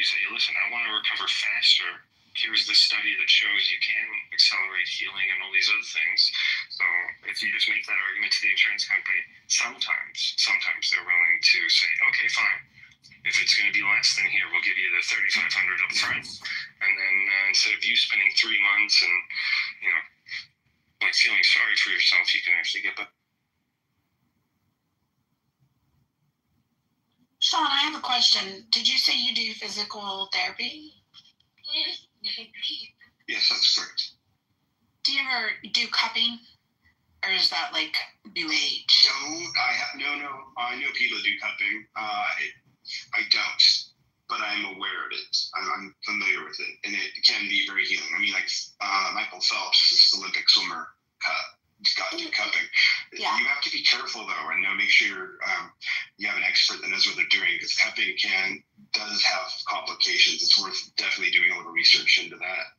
say, listen, I want to recover faster. Here's the study that shows you can accelerate healing and all these other things. So if you just make that argument to the insurance company, sometimes they're willing to say, okay, fine. If it's going to be less than here, we'll give you the $3,500 up front. And then instead of you spending 3 months and, like feeling sorry for yourself, you can actually get that. Sean, I have a question. Did you say you do physical therapy? Yes, that's correct. Do you ever do cupping? Or is that like New Age? No. I know people that do cupping. I don't, but I'm aware of it. I'm familiar with it, and it can be very healing. I mean, like Michael Phelps, this Olympic swimmer, got to cupping. Yeah. You have to be careful though, and make sure you have an expert that knows what they're doing, because cupping does have complications. It's worth definitely doing a little research into that.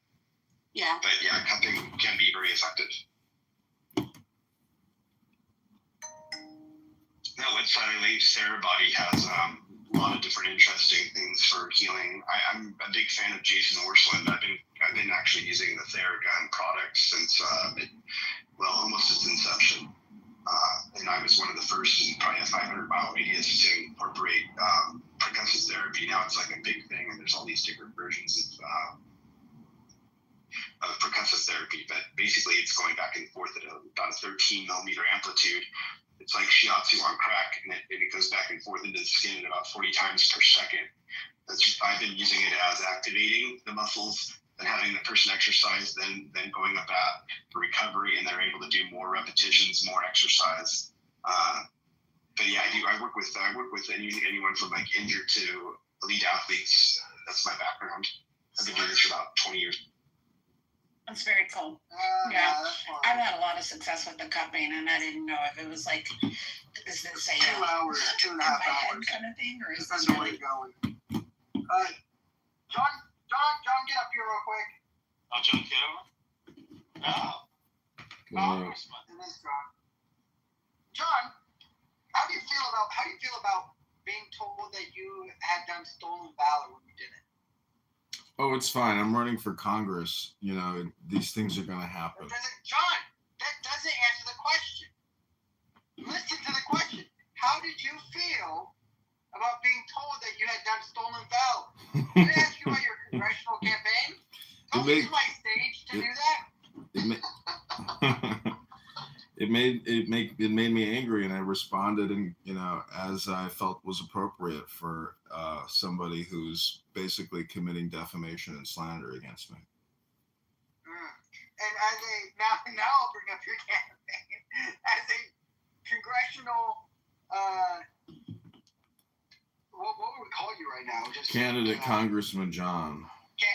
Yeah. But yeah, cupping can be very effective. No, it's funny. Sarah Body has a lot of different interesting things for healing. I'm a big fan of Jason Worsland. I've been actually using the Theragun product since almost its inception. And I was one of the first in probably a 500-mile radius to incorporate percussive therapy. Now it's like a big thing, and there's all these different versions of percussive therapy. But basically, it's going back and forth at about a 13 millimeter amplitude. It's like shiatsu on crack, and it goes back and forth into the skin at about 40 times per second. I've been using it as activating the muscles and having the person exercise, then going up for recovery, and they're able to do more repetitions, more exercise. But yeah, I work with anyone from like injured to elite athletes. That's my background. I've been doing this for about 20 years. That's very cool. Yeah, I've had a lot of success with the cupping, and I didn't know if it was like, is this a 2 hours, 2.5 hours kind of thing, or is depends this on where really? you're going. John, get up here real quick. Oh, John Kitover? Oh. Congressman. It is John. John, how do you feel about being told that you had done stolen valor when you did it? Oh, it's fine. I'm running for Congress. These things are going to happen. John, that doesn't answer the question. Listen to the question. How did you feel about being told that you had done stolen valor? Did I ask you about your congressional campaign? Don't use my stage to do that. It made me angry, and I responded, and as I felt was appropriate for somebody who's basically committing defamation and slander against me. And now I'll bring up your campaign as a congressional. What would we call you right now? Just Candidate Congressman John. Yeah.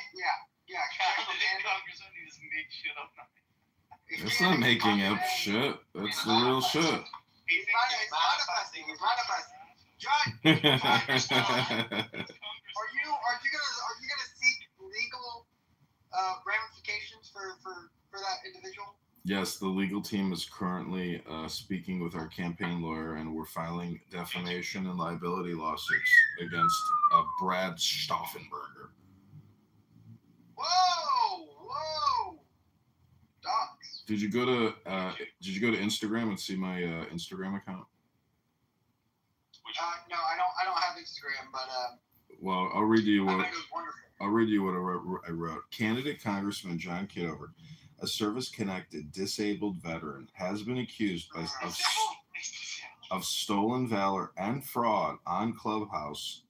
Congressman, he just makes shit up. That's not making up shit. That's the real shit. He's manifesting. John, are you gonna seek legal ramifications for that individual? Yes, the legal team is currently speaking with our campaign lawyer, and we're filing defamation and liability lawsuits against Brad Stauffenberger. Whoa! Docs. Did you go to Instagram and see my Instagram account? No, I don't have Instagram, but well, I'll read you what I think it was wonderful. I'll read you what I wrote. Candidate Congressman John Kitover, a service-connected disabled veteran, has been accused of stolen valor and fraud on Clubhouse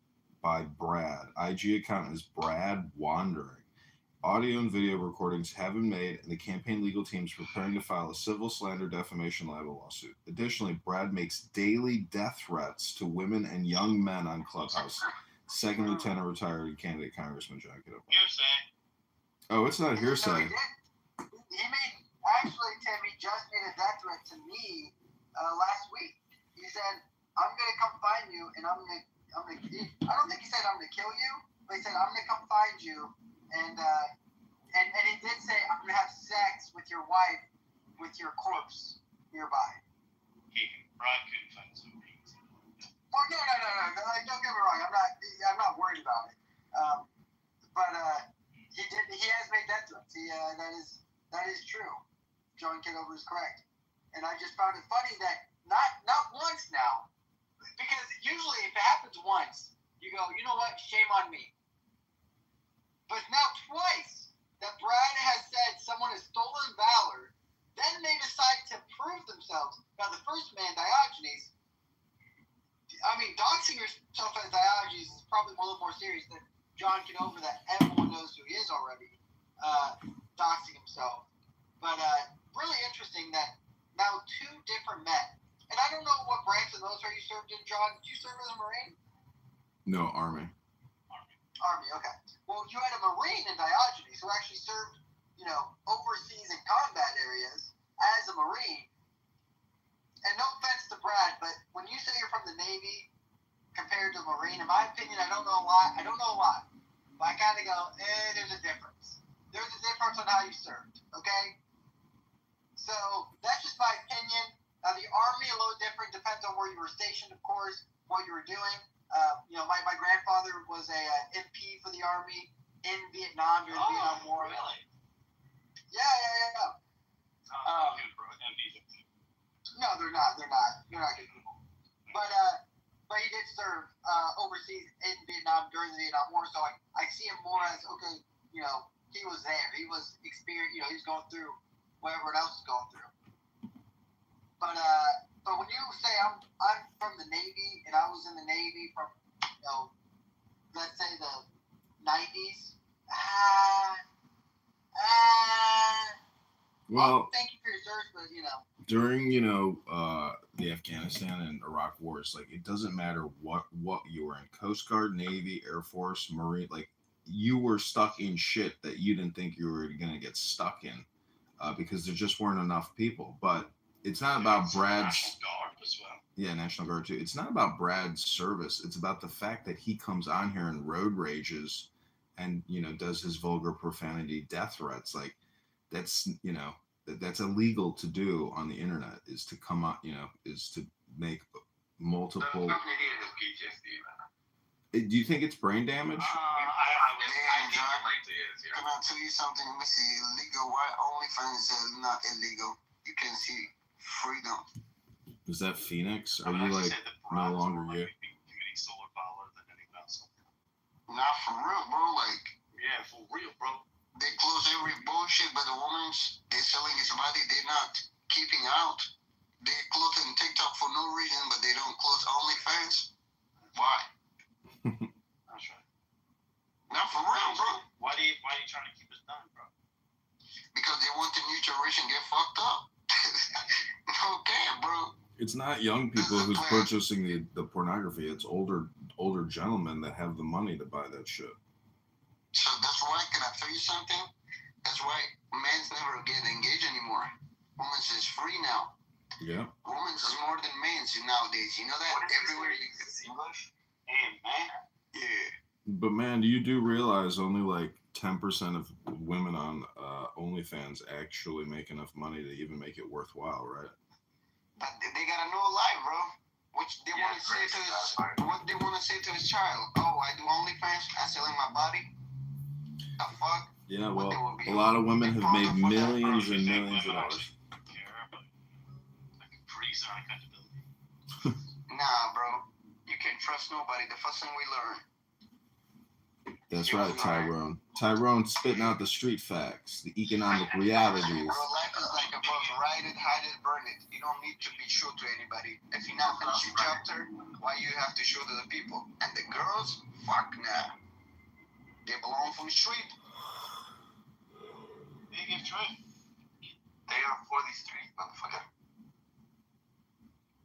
by Brad. IG account is Brad Wandering. Audio and video recordings have been made, and the campaign legal team is preparing to file a civil slander defamation libel lawsuit. Additionally, Brad makes daily death threats to women and young men on Clubhouse. Second Lieutenant retired candidate Congressman John Kitover. Hearsay. Oh, it's not hearsay. No, Tim, he just made a death threat to me last week. He said, "I'm gonna come find you, and I'm gonna." I don't think he said I'm gonna kill you, but he said I'm gonna come find you, and he did say I'm gonna have sex with your wife, with your corpse nearby. Brad couldn't find somebody. Oh no! Like, don't get me wrong. I'm not worried about it. But he has made death threats. That is true. John Kitover is correct. And I just found it funny that not once now, because usually if it happens once, you go, you know what, shame on me. But now twice that Brad has said someone has stolen valor, then they decide to prove themselves. Now the first man, Diogenes, I mean, doxing yourself as Diogenes is probably a little more serious than John Kitover that everyone knows who he is already, doxing himself. But really interesting that now two different men. And I don't know what branch of the military you served in, John. Did you serve as a Marine? No, Army. Army, okay. Well, you had a Marine in Diogenes who actually served, overseas in combat areas as a Marine. And no offense to Brad, but when you say you're from the Navy compared to a Marine, in my opinion, I don't know why. But I kind of go, there's a difference. There's a difference on how you served, okay? So that's just my opinion. Now, the Army, a little different, depends on where you were stationed, of course, what you were doing. My grandfather was a MP for the Army in Vietnam during the Vietnam War. Really? Yeah. No, they're not. They're not good people. But he did serve overseas in Vietnam during the Vietnam War, so I see him more as, okay, he was there. He was experienced, he was going through what everyone else is going through. But when you say I'm from the Navy and I was in the Navy from let's say the 90s. Well, thank you for your service, but during the Afghanistan and Iraq wars, like it doesn't matter what you were in, Coast Guard, Navy, Air Force, Marine, like you were stuck in shit that you didn't think you were gonna get stuck in, because there just weren't enough people. But it's not about Brad's National Guard as well. Yeah, National Guard too. It's not about Brad's service. It's about the fact that he comes on here and road rages and, does his vulgar profanity, death threats. Like that's illegal to do on the internet, is to come up, is to make multiple. That's nothing to do with PTSD, man. Do you think it's brain damage? I think it likely is, yeah. Can I tell you something? Let me see. Illegal. Why OnlyFans is not illegal? You can see freedom. Is that Phoenix? Are you like no longer you? Committing solar power than anything else. Not for real, bro. Like, Yeah, for real, bro. they close every bullshit, but the woman's they're selling his body. They're not keeping out. They close in TikTok for no reason, but they don't close OnlyFans. Why? That's right. Not for real, bro. Why are you trying to keep us down, bro? Because they want the new generation get fucked up. Okay, bro. It's not young people who's purchasing the pornography. It's older gentlemen that have the money to buy that shit. So that's why, can I tell you something? That's why men's never get engaged anymore. Women's is free now. Yeah. Women's is more than men's nowadays. You know that? Everywhere you can see. Hey, man. Yeah. But man, you do realize only like 10% of women on OnlyFans actually make enough money to even make it worthwhile, right? But they gotta know life, bro. Which they want to say to what they want to say to his child. Oh, I do OnlyFans. I'm selling my body. The fuck? Yeah, well, a lot of women have made millions and millions of dollars. Like a freeze on accountability. Nah, bro. You can't trust nobody. The first thing we learn. That's right, Tyrone. Tyrone spitting out the street facts, the economic realities. Bro, life is like a book. Write it, hide it, burn it. You don't need to be sure to anybody. If you're not finished your chapter, why you have to show to the people? And the girls, fuck nah. They belong from the street. They get trained. They are for the street, motherfucker.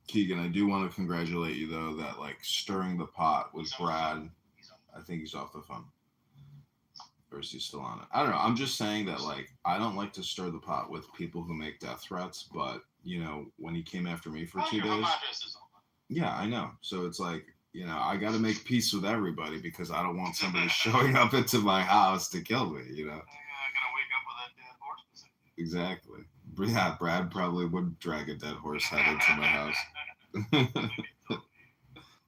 Keegan, I do want to congratulate you though that like stirring the pot with Brad. I think he's off the phone. Or is he still on it? I don't know. I'm just saying that like I don't like to stir the pot with people who make death threats, but when he came after me for 2 days. Yeah, I know. So it's like, I got to make peace with everybody because I don't want somebody showing up into my house to kill me, I'm gonna wake up with that dead horse. Exactly. Yeah, Brad probably would drag a dead horse head into my house.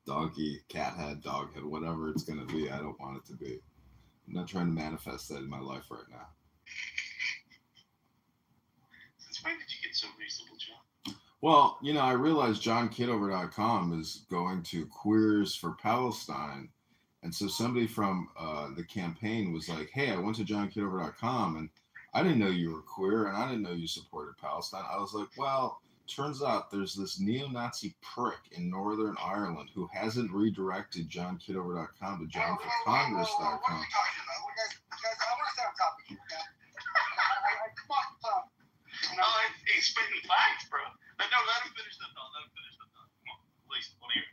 Donkey, cat head, dog head, whatever it's gonna be. I don't want it to be. I'm not trying to manifest that in my life right now. Since when did you get so reasonable, John? Well, I realized JohnKitover.com is going to Queers for Palestine. And so somebody from the campaign was like, hey, I went to JohnKitover.com and I didn't know you were queer and I didn't know you supported Palestine. I was like, well, turns out there's this neo-Nazi prick in Northern Ireland who hasn't redirected JohnKitover.com to JohnForCongress.com. What are you talking about? Guys, I want to stay on topic here, okay? Come on, Tom. No, he's spitting facts, bro. No, let him finish the thought. Come on, please, what do you?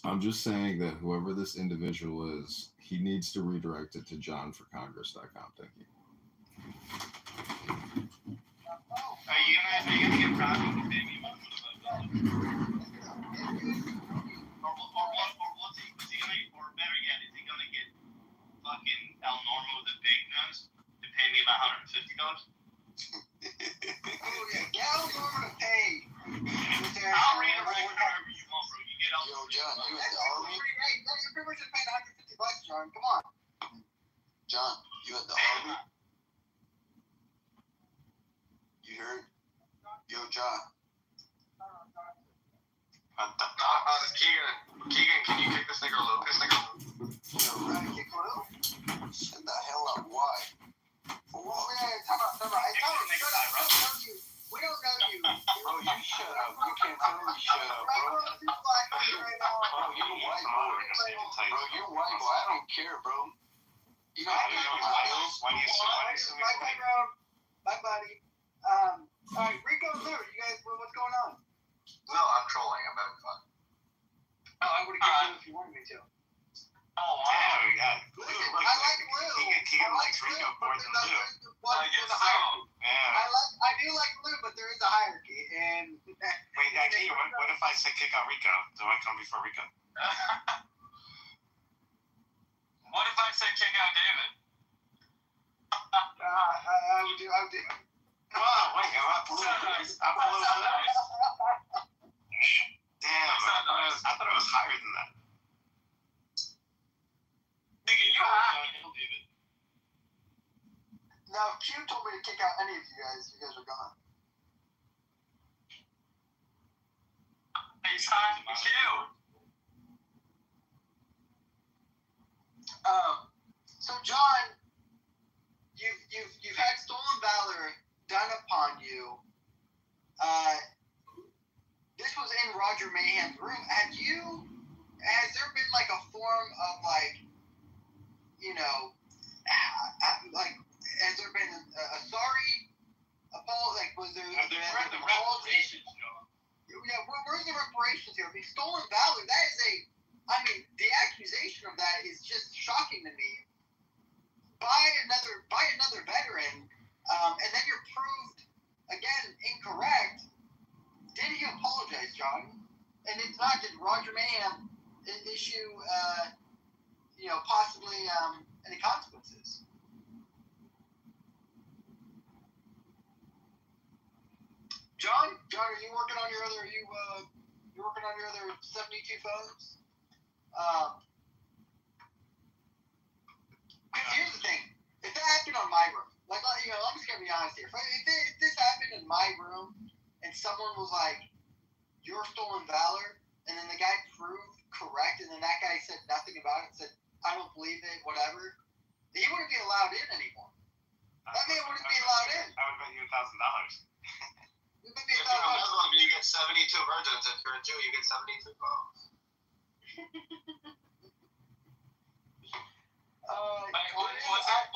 I'm just saying that whoever this individual is, he needs to redirect it to JohnForCongress.com. Thank you. Are you gonna get proud of the baby? Or better yet, is he gonna get fucking El Normo with a big nose to pay me about $150? Oh yeah, get El Normo to pay. I'll redirect whatever you want, bro. You get El Normo. Yo, John, you at the That's army? pretty right. You're pretty much just paying $150, John. Come on. John, you at the army? You heard? Yo, John. Keegan, can you kick this nigga low? Yo, right. Kick Lou? Shut the hell up. Why? For Well, what? yeah, time out. Shut up. We don't know you. Bro, you shut up. You can't tell me shut up, bro. Bro, you're white, boy. Bro, you're white, boy. I don't care, bro. You don't have to know my bills. Bye, buddy. All right, Rico and Lou, you guys, what's going on? No, I'm trolling. I'm having fun. Oh, I would have kicked you if you wanted me to. Oh, wow. Yeah. Listen, I like Lou. Keegan likes Rico more than Lou. I guess so. Yeah. I do like Lou, but there is a hierarchy, and Wait, Keegan, what if I say kick out Rico? Do I come before Rico? What if I say kick out David? I would do. Wow, wait, I'm up a little nice. Damn, I thought it was higher than that. Nigga, you high. Now, Q told me to kick out any of you guys. You guys are gone. He's high for Q. So John, you've had stolen valor done upon you. This was in Roger Mayhem's room. Has there been like a form of like, has there been a sorry apology? Like, was there? Where's the reparations, John? Yeah, where's the reparations here? I mean, stolen valor. That is the accusation of that is just shocking to me. By another veteran, and then you're proved again incorrect. Did he apologize, John? And if not, did Roger Mayhem issue, possibly any consequences? John, are you working on your other? You working on your other 72 phones? Here's the thing. If that happened on my room, I'm just gonna be honest here. If this happened in my room and someone was like, "You're stolen valor," and then the guy proved correct, and then that guy said nothing about it, said, "I don't believe it," whatever, he wouldn't be allowed in anymore. That man wouldn't be allowed in. I would bet you $1,000. It would be $1,000. You get 72 virgins. If you're a Jew, you get 72 phones.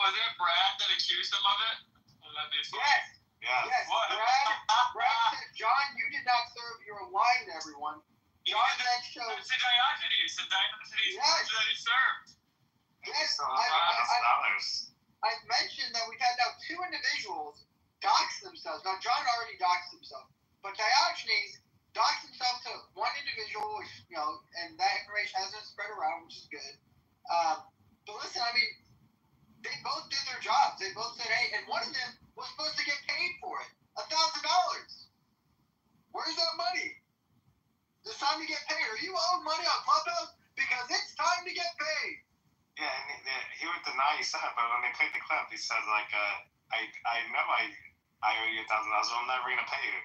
Was it Brad that accused him of it? Yes. Yeah. Yes. Brad said, "John, you did not serve your wine to everyone." John then showed. It's Diogenes. Yes. That he served. Yes. $1,000. I mentioned that we've had now two individuals dox themselves. Now, John already doxed himself, but Diogenes doxed himself to one individual, which, and that information hasn't spread around, which is good. But listen, they both did their jobs. They both said, hey, and one of them was supposed to get paid for it. $1,000. Where's that money? It's time to get paid. Are you owed money on Clubhouse? Because it's time to get paid. Yeah, and he went to deny he said it, but when they played the clip, he said like, I know I owe you $1,000, but I'm never gonna pay you.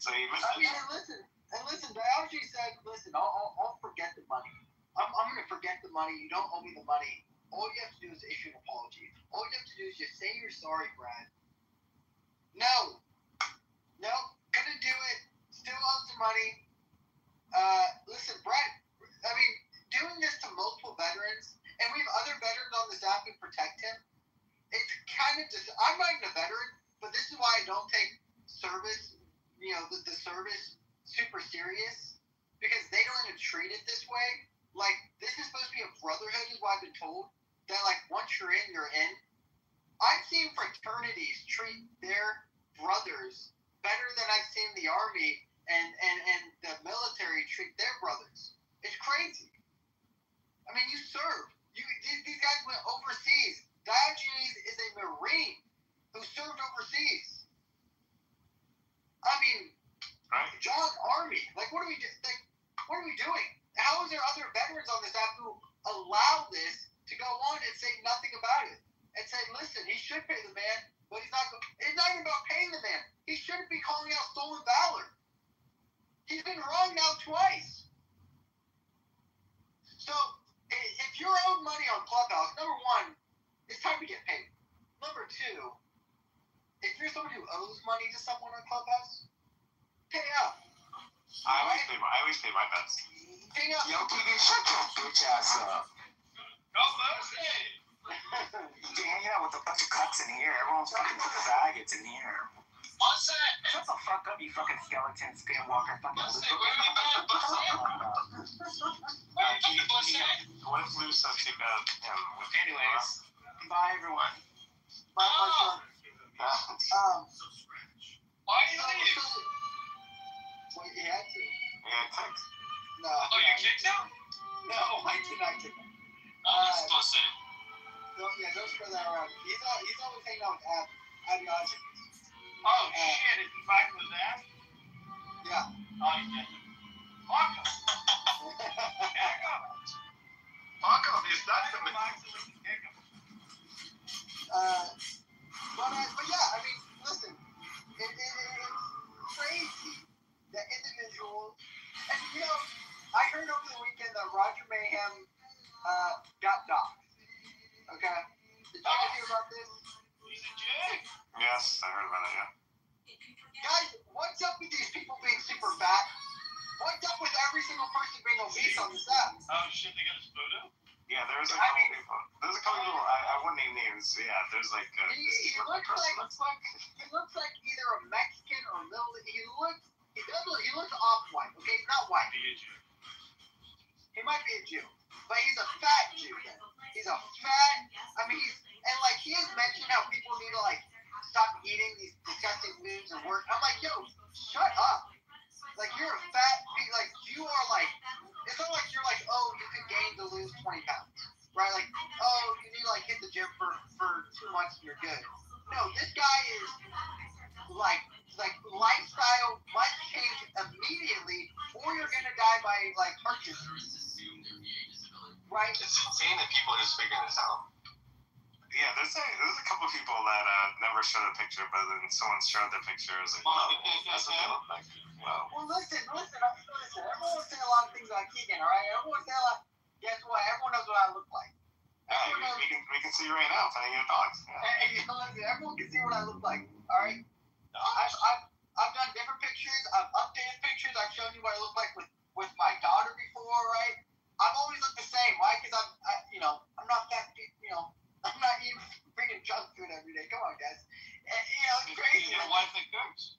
So he missed it. And listen, Diogenes said, listen, I'll forget the money. I'm gonna forget the money. You don't owe me the money. All you have to do is issue an apology. All you have to do is just say you're sorry, Brad. No, gonna do it. Still owes the money. Listen, Brad. I mean, doing this to multiple veterans, and we have other veterans on the staff who protect him. It's kind of just. I'm not even a veteran, but this is why I don't take service. You know, the service super serious, because they don't even treat it this way. Like, this is supposed to be a brotherhood, is what I've been told. That like once you're in, you're in. I've seen fraternities treat their brothers better than I've seen the Army and the military treat their brothers. It's crazy. I mean, you served. These guys went overseas. Diogenes is a Marine who served overseas. I mean, Right. John Army. Like, what are we doing? How is there other veterans on this app who allow this to go on and say nothing about it? And say, listen, he should pay the man, but he's not. It's not even about paying the man. He shouldn't be calling out stolen valor. He's been wrong now twice. So, if you're owed money on Clubhouse, number one, it's time to get paid. Number two, if you're someone who owes money to someone on Clubhouse, pay up. I always pay my bets. Pay up. Yo, PB, shut your bitch ass up. Go Mercy! You're hanging out with a bunch of cucks in here. Everyone's fucking faggots in here. What's that? Shut the fuck up, you fucking skeleton, skinwalker, fucking What's that? loser. Where are you at? What's that? What if Lou says to him? Anyways, Bye, everyone. My son. why are you leaving? Well, you had to. Yeah, text. No. Oh, you kicked him? No, I did not kick him. Pussy. Don't spread that around. He's always hanging out with Ideology. Oh, shit, is he fighting with that? Yeah. Oh, yeah. Fuck him. Fuck him. He's not even kick him. But yeah, I mean, listen, it's crazy that individuals, and you know, I heard over the weekend that Roger Mayhem got doxxed. Okay? Did you guys hear about this? He's a dick. Yes, I heard about it, yeah. Guys, what's up with these people being super fat? What's up with every single person being obese on this app? Oh, shit, they got his photo? Yeah, there's a couple people. There's a couple people, I wouldn't name names. Yeah, there's like, He looks like either a Mexican or Middle. He looks off-white. Okay, he's not white. He might be a Jew, but he's a fat Jew. He's a fat. I mean, he has mentioned how people need to like stop eating these disgusting foods and work. I'm like, yo, shut up. Like, you're a fat. Like, you are like. It's not like you're like, oh, you can gain to lose 20 pounds, right? Like, oh, you need to like hit the gym for 2 months and you're good. No, this guy is like lifestyle must change immediately, or you're gonna die by like heart disease. Right? It's insane that people are just figuring this out. Yeah, there's a couple of people that never showed a picture, but then someone showed their picture. I was like, wow, that's what they look like. Wow. Well, listen. Everyone will say a lot of things about Keegan, all right? Everyone will say a lot. Guess what? Everyone knows what I look like. Yeah, we can see you right now, petting your dogs. Yeah. Hey, you know, everyone can see what I look like, all right? I've done different pictures. I've updated pictures. I've shown you what I look like with my daughter before, right? I've always looked the same. Why? Because I'm not that, I'm not eating freaking junk food every day. Come on, guys. And, it's crazy. Get a wife that cooks.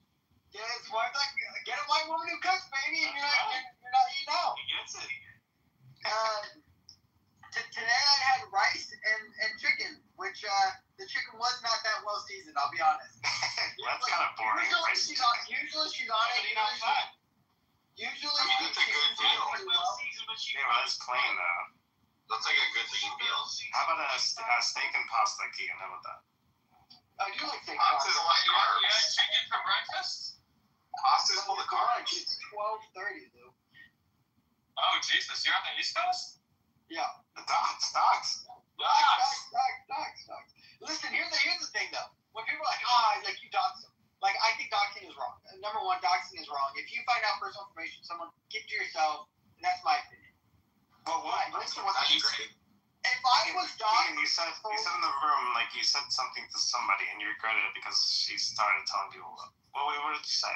Get a white woman who cooks, baby, and you're not eating out. He gets it. Today I had rice and chicken, which the chicken was not that well seasoned. I'll be honest. That's kind of boring. Usually she's on it. Usually that's a good deal. Yeah, well, that's plain though. Looks like a good meal. How about a steak and pasta, Keegan? How about that? I do like steak. Pasta's a lot of carbs. You had chicken for breakfast? Pasta's full of carbs. It's 12:30, though. Oh, Jesus. You're on the East Coast? Yeah. The docks. Dogs. Listen, here's the thing though. When people are like, like you dox them. Like, I think doxing is wrong. Number one, doxing is wrong. If you find out personal information, someone keep to yourself. And that's my opinion. Well, listen, what you say? If I was doxed, you said in the room, like you said something to somebody and you regretted it because she started telling people. Well, wait, what did you say?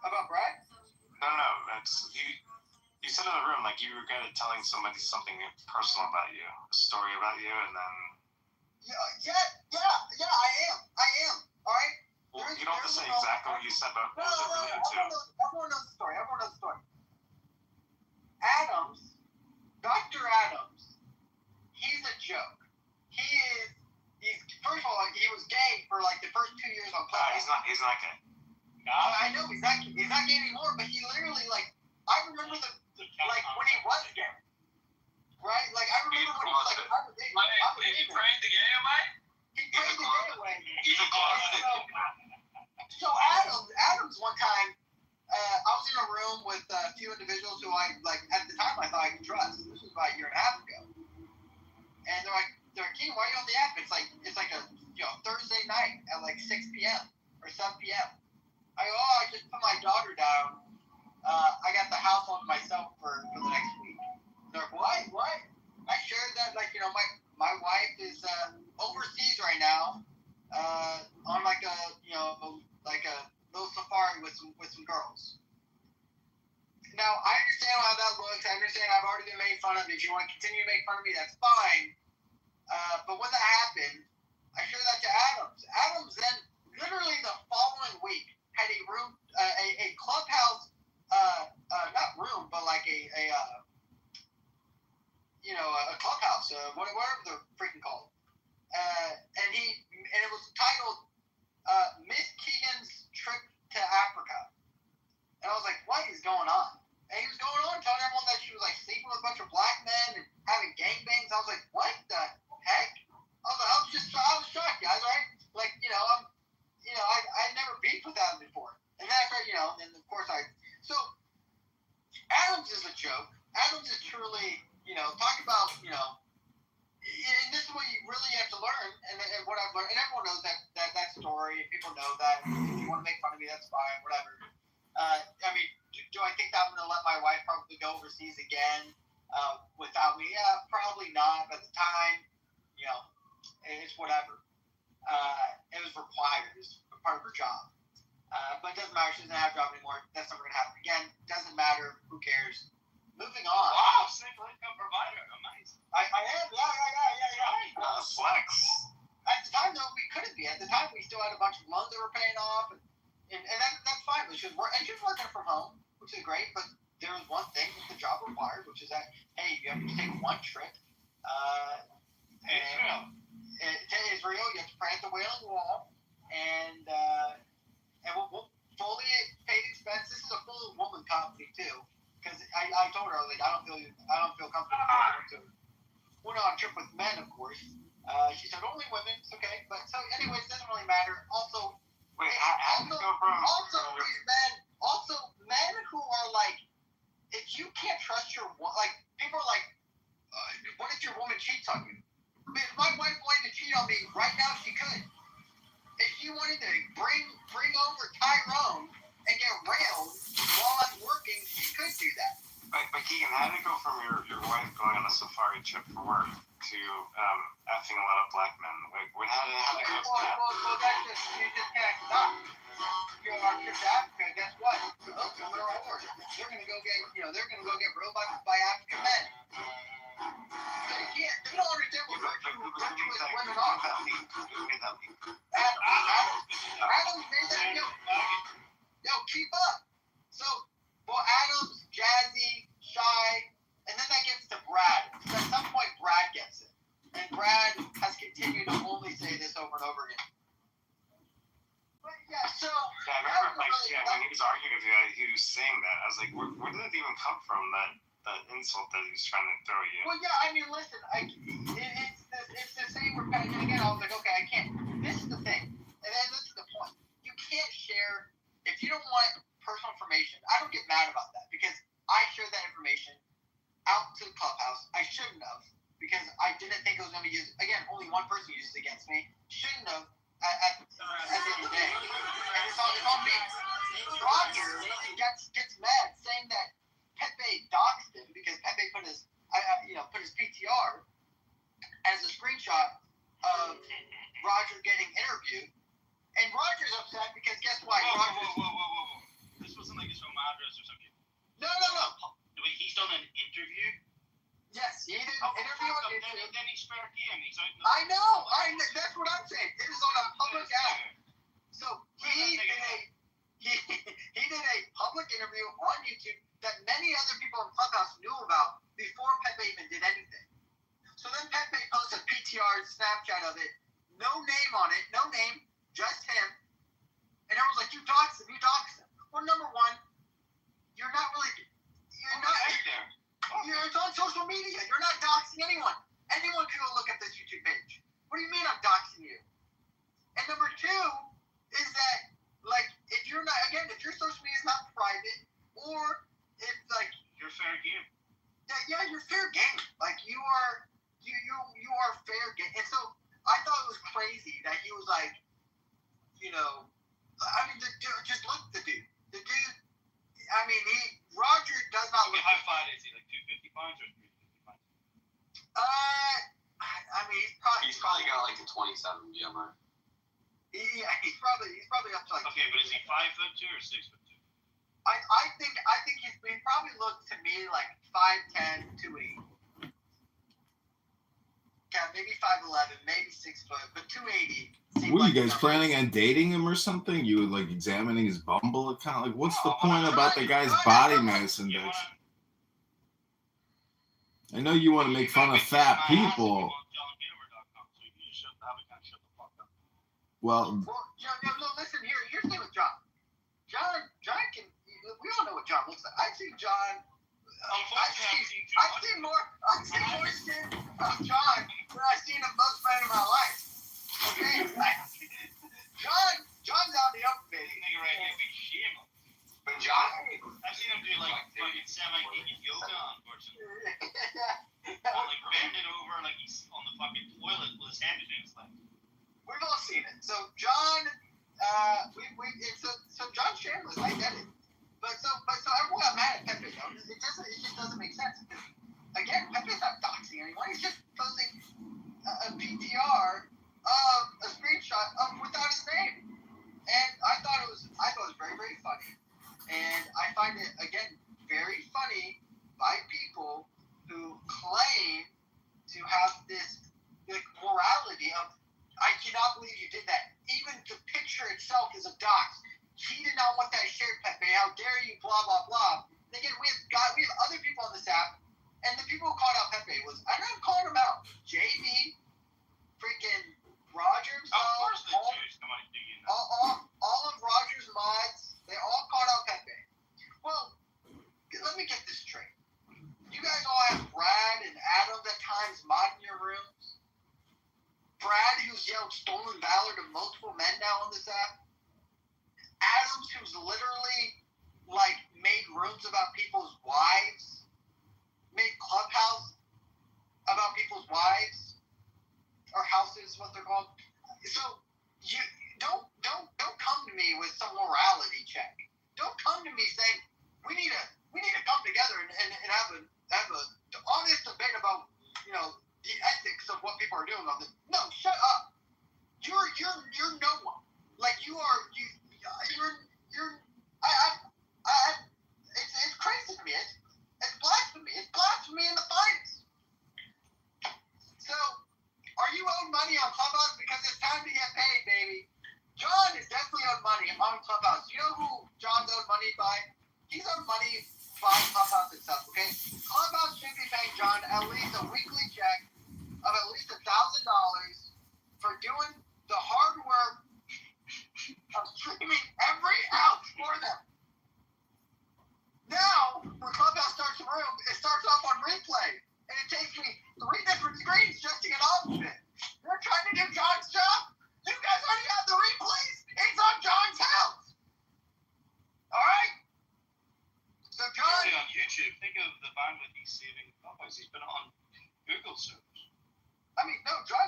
About Brad? No, that's you. You said in the room like you regretted telling somebody something personal about you, a story about you, and then. Yeah, I am. All right. Well, you don't have to say exactly what you said, but what was it related to? Everyone knows the story. Adams, Dr. Adams, he's a joke. He's first of all, he was gay for like the first 2 years on Clubhouse. He's not gay. I know he's not gay anymore, but he literally I remember when he was gay. Right? Like I remember when he was like, he prayed the gay away? He prayed the gay away. He's a closet. So Adams one time, I was in a room with a few individuals who I at the time I thought I could trust. This was about a year and a half ago. And they're like, King, why are you on the app? It's like a Thursday night at like 6 p.m. or 7 p.m. I just put my daughter down. I got the house on myself for the next week. They're like, what? I shared that my wife is overseas right now on like a little safari with some girls. Now I understand how that looks. I understand I've already been made fun of. If you want to continue to make fun of me, that's fine. But when that happened, I shared that to Adams. Adams then literally the following week had a room, a clubhouse, not room, but like a clubhouse, whatever they're freaking called. And it was titled Miss Keegan's Trip to Africa. And I was like, what is going on? And he was going on telling everyone that she was like sleeping with a bunch of black men and having gangbangs. I was like, what the heck? I was shocked, guys, right? Like, I never beefed with Adam before. And then after, and of course so Adams is a joke. Adams is truly, talk about, and this is what you really have to learn, and what I've learned, and everyone knows that story, and people know that. If you want to make fun of me, that's fine, whatever. I mean, do I think that I'm going to let my wife probably go overseas again without me? Yeah, probably not. But at the time, it's whatever. It was required. It's part of her job. But it doesn't matter. She doesn't have a job anymore. That's never going to happen again. Doesn't matter. Who cares? Moving on. Wow, single income provider. Amazing. I am. Yeah. Flex. At the time, though, we couldn't be. At the time, we still had a bunch of loans that were paying off. And that's fine. She was working from home, which is great. But there was one thing that the job required, which is that, hey, you have to take one trip. To Israel, you have to pray at the Wailing Wall. And we'll fully paid expense. This is a full woman company, too. Because I told her, I was like, I don't feel comfortable going went on a trip with men, of course. She said, only women. It's okay. But so, anyways, it doesn't really matter. Also, wait, how did you go from... Also, men who are like, if you can't trust your... Like, people are like, what if your woman cheats on you? If my wife wanted to cheat on me right now, she could. If she wanted to bring over Tyrone and get railed while I'm working, she could do that. But Keegan, how did it go from your wife going on a safari trip for work to effing a lot of black men? Like, how did it go from that? Well, you just can't stop. You're on trip to Africa, guess what? They're gonna go get railed by African men. So you don't understand what virtuous women are. Who made that leap? Adams made that joke. Yo, keep up. So, Adams, Jazzy, Shy, and then that gets to Brad. So at some point, Brad gets it. And Brad has continued to only say this over and over again. But yeah, so... Yeah, I remember, when he was arguing with you, he was saying that. I was like, where did it even come from, that insult that he was trying to throw you? Well, yeah, I mean, listen, it's the same repetition again. I was like, okay, I can't. This is the thing. And then this is the point. You can't share... If you don't want personal information, I don't get mad about that because I shared that information out to the clubhouse. I shouldn't have because I didn't only one person uses it against me. Shouldn't have at the end of the day. And it's on me. Roger gets mad saying that Pepe doxed him because Pepe put his PTR as a screenshot of Roger getting interviewed. And Roger's upset because guess what? Whoa. This wasn't like his home address or something. No. Wait, he's done an interview? Yes, he did an interview on YouTube. Then he's fair game. He's out in the... I know. That's what I'm saying. It is on a public app. So he did a public interview on YouTube that many other people in Clubhouse knew about before Pepe even did anything. So then Pepe posted a PTR Snapchat of it. No name on it. No name. Just him. And everyone's like, you doxed him. Well, number one, you're not. It's on social media. You're not doxing anyone. Anyone can go look at this YouTube page. What do you mean I'm doxing you? And number two is that, like, if your social media is not private, or if, like, you're fair game. Yeah, you're fair game. Like, you are fair game. And so I thought it was crazy that he was like, just look at the dude. The dude, Roger does not look. How fat is he? Like 250 pounds or 350 pounds? He's probably got like a 27 BMI. Yeah, he's probably up to like. Okay, but is he 5'2" or 6'2"? I think he probably looked to me like 5'10", 280. Yeah, maybe 5'11", maybe 6 foot, but 280. Were you guys planning on dating him or something? You were like examining his Bumble account? Like, what's the point about the guy's body mass index? I know you want to make fun of fat people. Well, listen here. Here's the thing with John. John can. We all know what John looks like. I've seen John. I've seen more shit of John than I've seen of most men in my life. Okay, John's out the upper baby. Nigga right here, big shame. But John, I've seen him do like fucking semi-naked yoga, unfortunately. Like bending over like he's on the fucking toilet with his hand between his legs. We've all seen it. So John, so John Chandler's, I get it. But everyone got mad at Pepe. It just doesn't make sense. Again, Pepe's not doxing anyone. He's just posting a PTR of a screenshot without his name. And I thought it was very, very funny. And I find it, again, very funny by people who claim to have this morality of, I cannot believe you did that. Even the picture itself is a dox. He did not want that shared, Pepe. How dare you? Blah blah blah. And again, we have other people on this app, and the people who called out Pepe was, I'm not calling him out. JB, freaking Roger himself. Of course, the Jews come on and do you know. All of Roger's mods, they all called out Pepe. Well, let me get this straight. You guys all have Brad and Adam at times modding your rooms. Brad, who's yelled stolen valor to multiple men now on this app. Adams, who's literally, like, made rooms about people's wives. Made Clubhouse about people's wives. Or houses, what they're called. So, you don't come to me with some morality check. Don't come to me saying, we need to come together and have a honest debate about, the ethics of what people are doing on this. No, shut up. You're no one. Like it's crazy to me. It's blasphemy. It's blasphemy in the finest. So, are you owed money on Clubhouse? Because it's time to get paid, baby. John is definitely owed money on Clubhouse. You know who John's owed money by? He's owed money by Clubhouse itself, okay? Clubhouse should be paying John at least a weekly check of at least $1,000 for doing the hard work of streaming every ounce for them. Now, when Clubhouse starts a room, it starts off on replay, and it takes me 3 different screens just to get off of it. They're trying to do John's job. You guys already have the replays. It's on John's house. All right? So John... on YouTube, think of the bandwidth he's saving Clubhouse. He's been on Google servers. I mean, no, John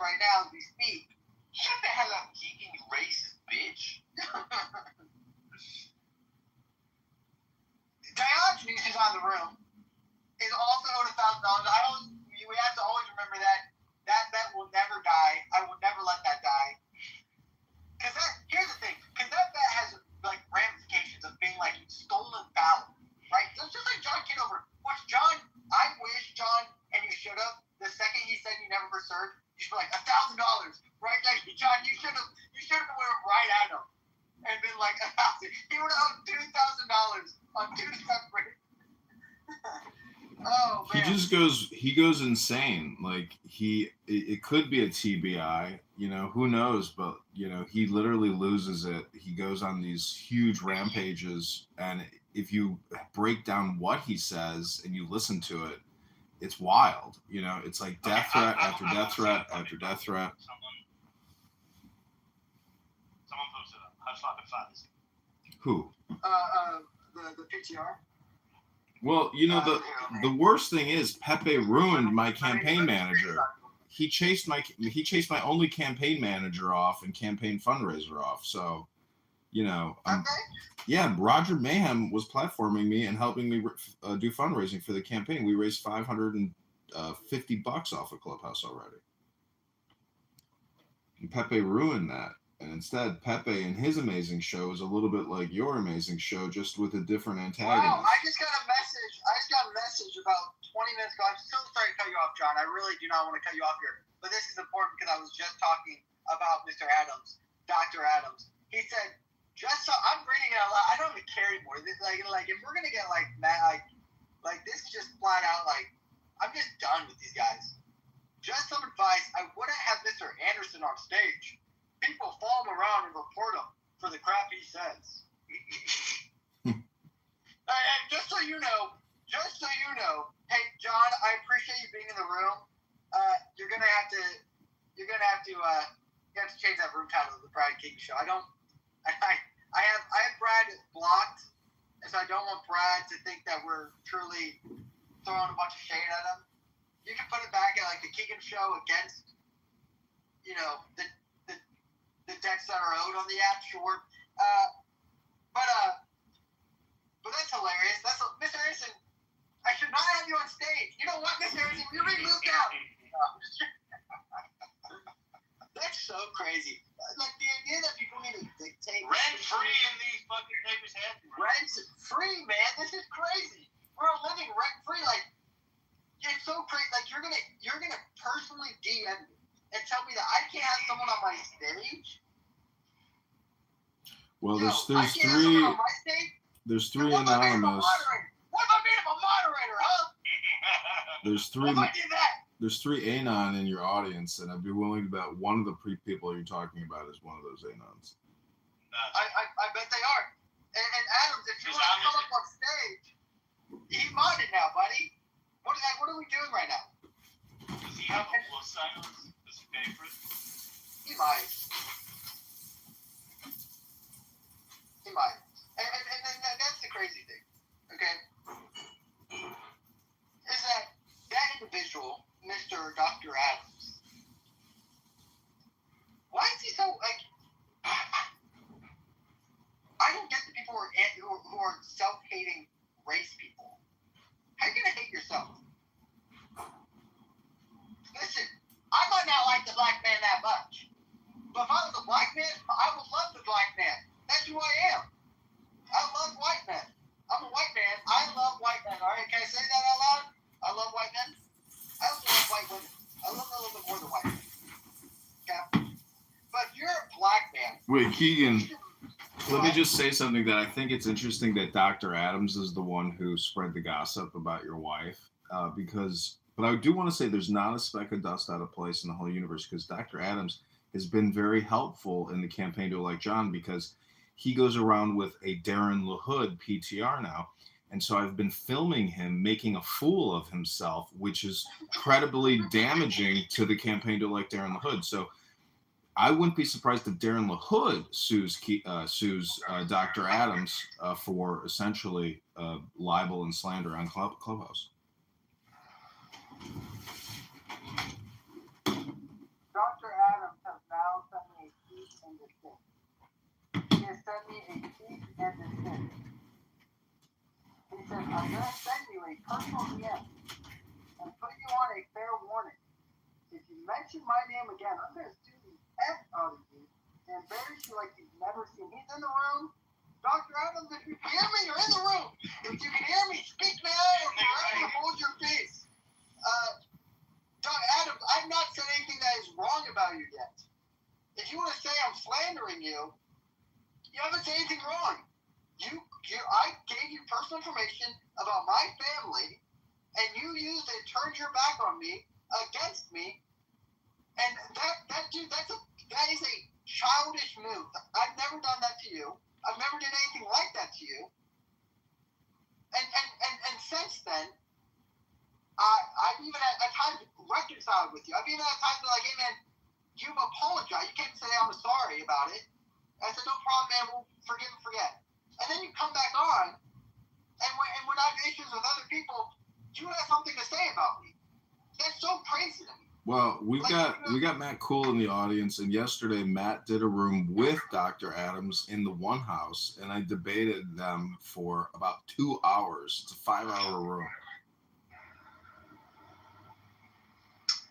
right now as we speak. Shut the hell up, Keegan, you racist bitch. Diogenes, who's on the room, is also owed $1,000. We have to always remember that bet will never die. I will never let that die. Because here's the thing, because that bet has like ramifications of being like stolen valor, right? So it's just like John Kitover. Which John, I wish John, and you should have. The second he said you never served, you should be like $1,000, right? Like John, you should have went right at him and been like $1,000. He would have owed $2,000 on two separate. Oh man. He goes insane. Like it could be a TBI, who knows, but he literally loses it. He goes on these huge rampages, and if you break down what he says and you listen to it, it's wild. It's like death threat after death threat after death threat. Someone posted up. How's fucking fun is it? Who? The PTR. Well, the worst thing is Pepe ruined my campaign manager. He chased my only campaign manager off and campaign fundraiser off. So, yeah, Roger Mayhem was platforming me and helping me do fundraising for the campaign. We raised $550 off of Clubhouse already. And Pepe ruined that. And instead, Pepe and his amazing show is a little bit like your amazing show, just with a different antagonist. Wow, I just got a message about 20 minutes ago. I'm so sorry to cut you off, John. I really do not want to cut you off here. But this is important because I was just talking about Mr. Adams, Dr. Adams. He said, I'm reading it out loud. I don't even care anymore. Like if we're going to get mad, like this is just flat out I'm just done with these guys. Just some advice. I wouldn't have Mr. Anderson on stage. People follow him around and report him for the crap he says. And just so you know, hey John, I appreciate you being in the room. You're gonna have to change that room title to the Brad King Show. I have Brad blocked, and so I don't want Brad to think that we're truly throwing a bunch of shade at him. You can put it back at the Keegan Show against, the debts that are owed on the app, sure. But that's hilarious. Mr. Anderson, I should not have you on stage. You know what, Mr. Anderson? You're being moved out. That's so crazy. Like the idea that people need to dictate Rent free in these fucking niggas' heads. Rent free, man. This is crazy. We're living rent free. Like it's so crazy. Like you're gonna personally DM me and tell me that I can't have someone on my stage. Well, there's three anonymous. What if I made him a moderator, huh? There's three anon in your audience, and I'd be willing to bet one of the people you're talking about is one of those anons. I bet they are. And Adams, if you want to come up on stage, he modded now, buddy. What are we doing right now? Does he have a plus sign on? Does he pay for it? He might. And that's the crazy thing, okay? Is that individual, Mr. Dr. Adams, why is he so, I don't get the people who are self-hating race people. How are you going to hate yourself? Listen, I might not like the black man that much, but if I was a black man, I would love the black man. That's who I am. I love white men. I'm a white man. I love white men. All right, can I say that out loud? I love white men. I also love white women. I love them a little bit more than white men. Okay? But if you're a black man... Wait, Keegan, let me just say something that I think it's interesting that Dr. Adams is the one who spread the gossip about your wife. But I do want to say there's not a speck of dust out of place in the whole universe, because Dr. Adams has been very helpful in the campaign to elect John, because he goes around with a Darren LaHood PTR now. And so I've been filming him making a fool of himself, which is incredibly damaging to the campaign to elect Darren LaHood. So I wouldn't be surprised if Darren LaHood sues Dr. Adams for essentially libel and slander on Clubhouse. Dr. to send me a cease and desist. He said, I'm going to send you a personal DM and put you on a fair warning. If you mention my name again, I'm going to sue the F out of you and embarrass you like you've never seen. He's in the room. Dr. Adams, if you can hear me, you're in the room. If you can hear me, speak now or forever hold your peace. Dr. Adams, I've not said anything that is wrong about you yet. If you want to say I'm slandering you, you haven't said anything wrong. I gave you personal information about my family, and you used it, turned your back on me, against me, and that is a childish move. I've never done that to you. I've never done anything like that to you. And since then, I've even at times reconciled with you. I've even had times been like, hey man, you've apologized. You can't say I'm sorry about it. I said, no problem, man. We'll forgive and forget. And then you come back on, and when I have issues with other people, you have something to say about me. That's so crazy to me. Well, we got Matt Cool in the audience, and yesterday Matt did a room with Dr. Adams in the One House, and I debated them for about 2 hours. It's a 5-hour room.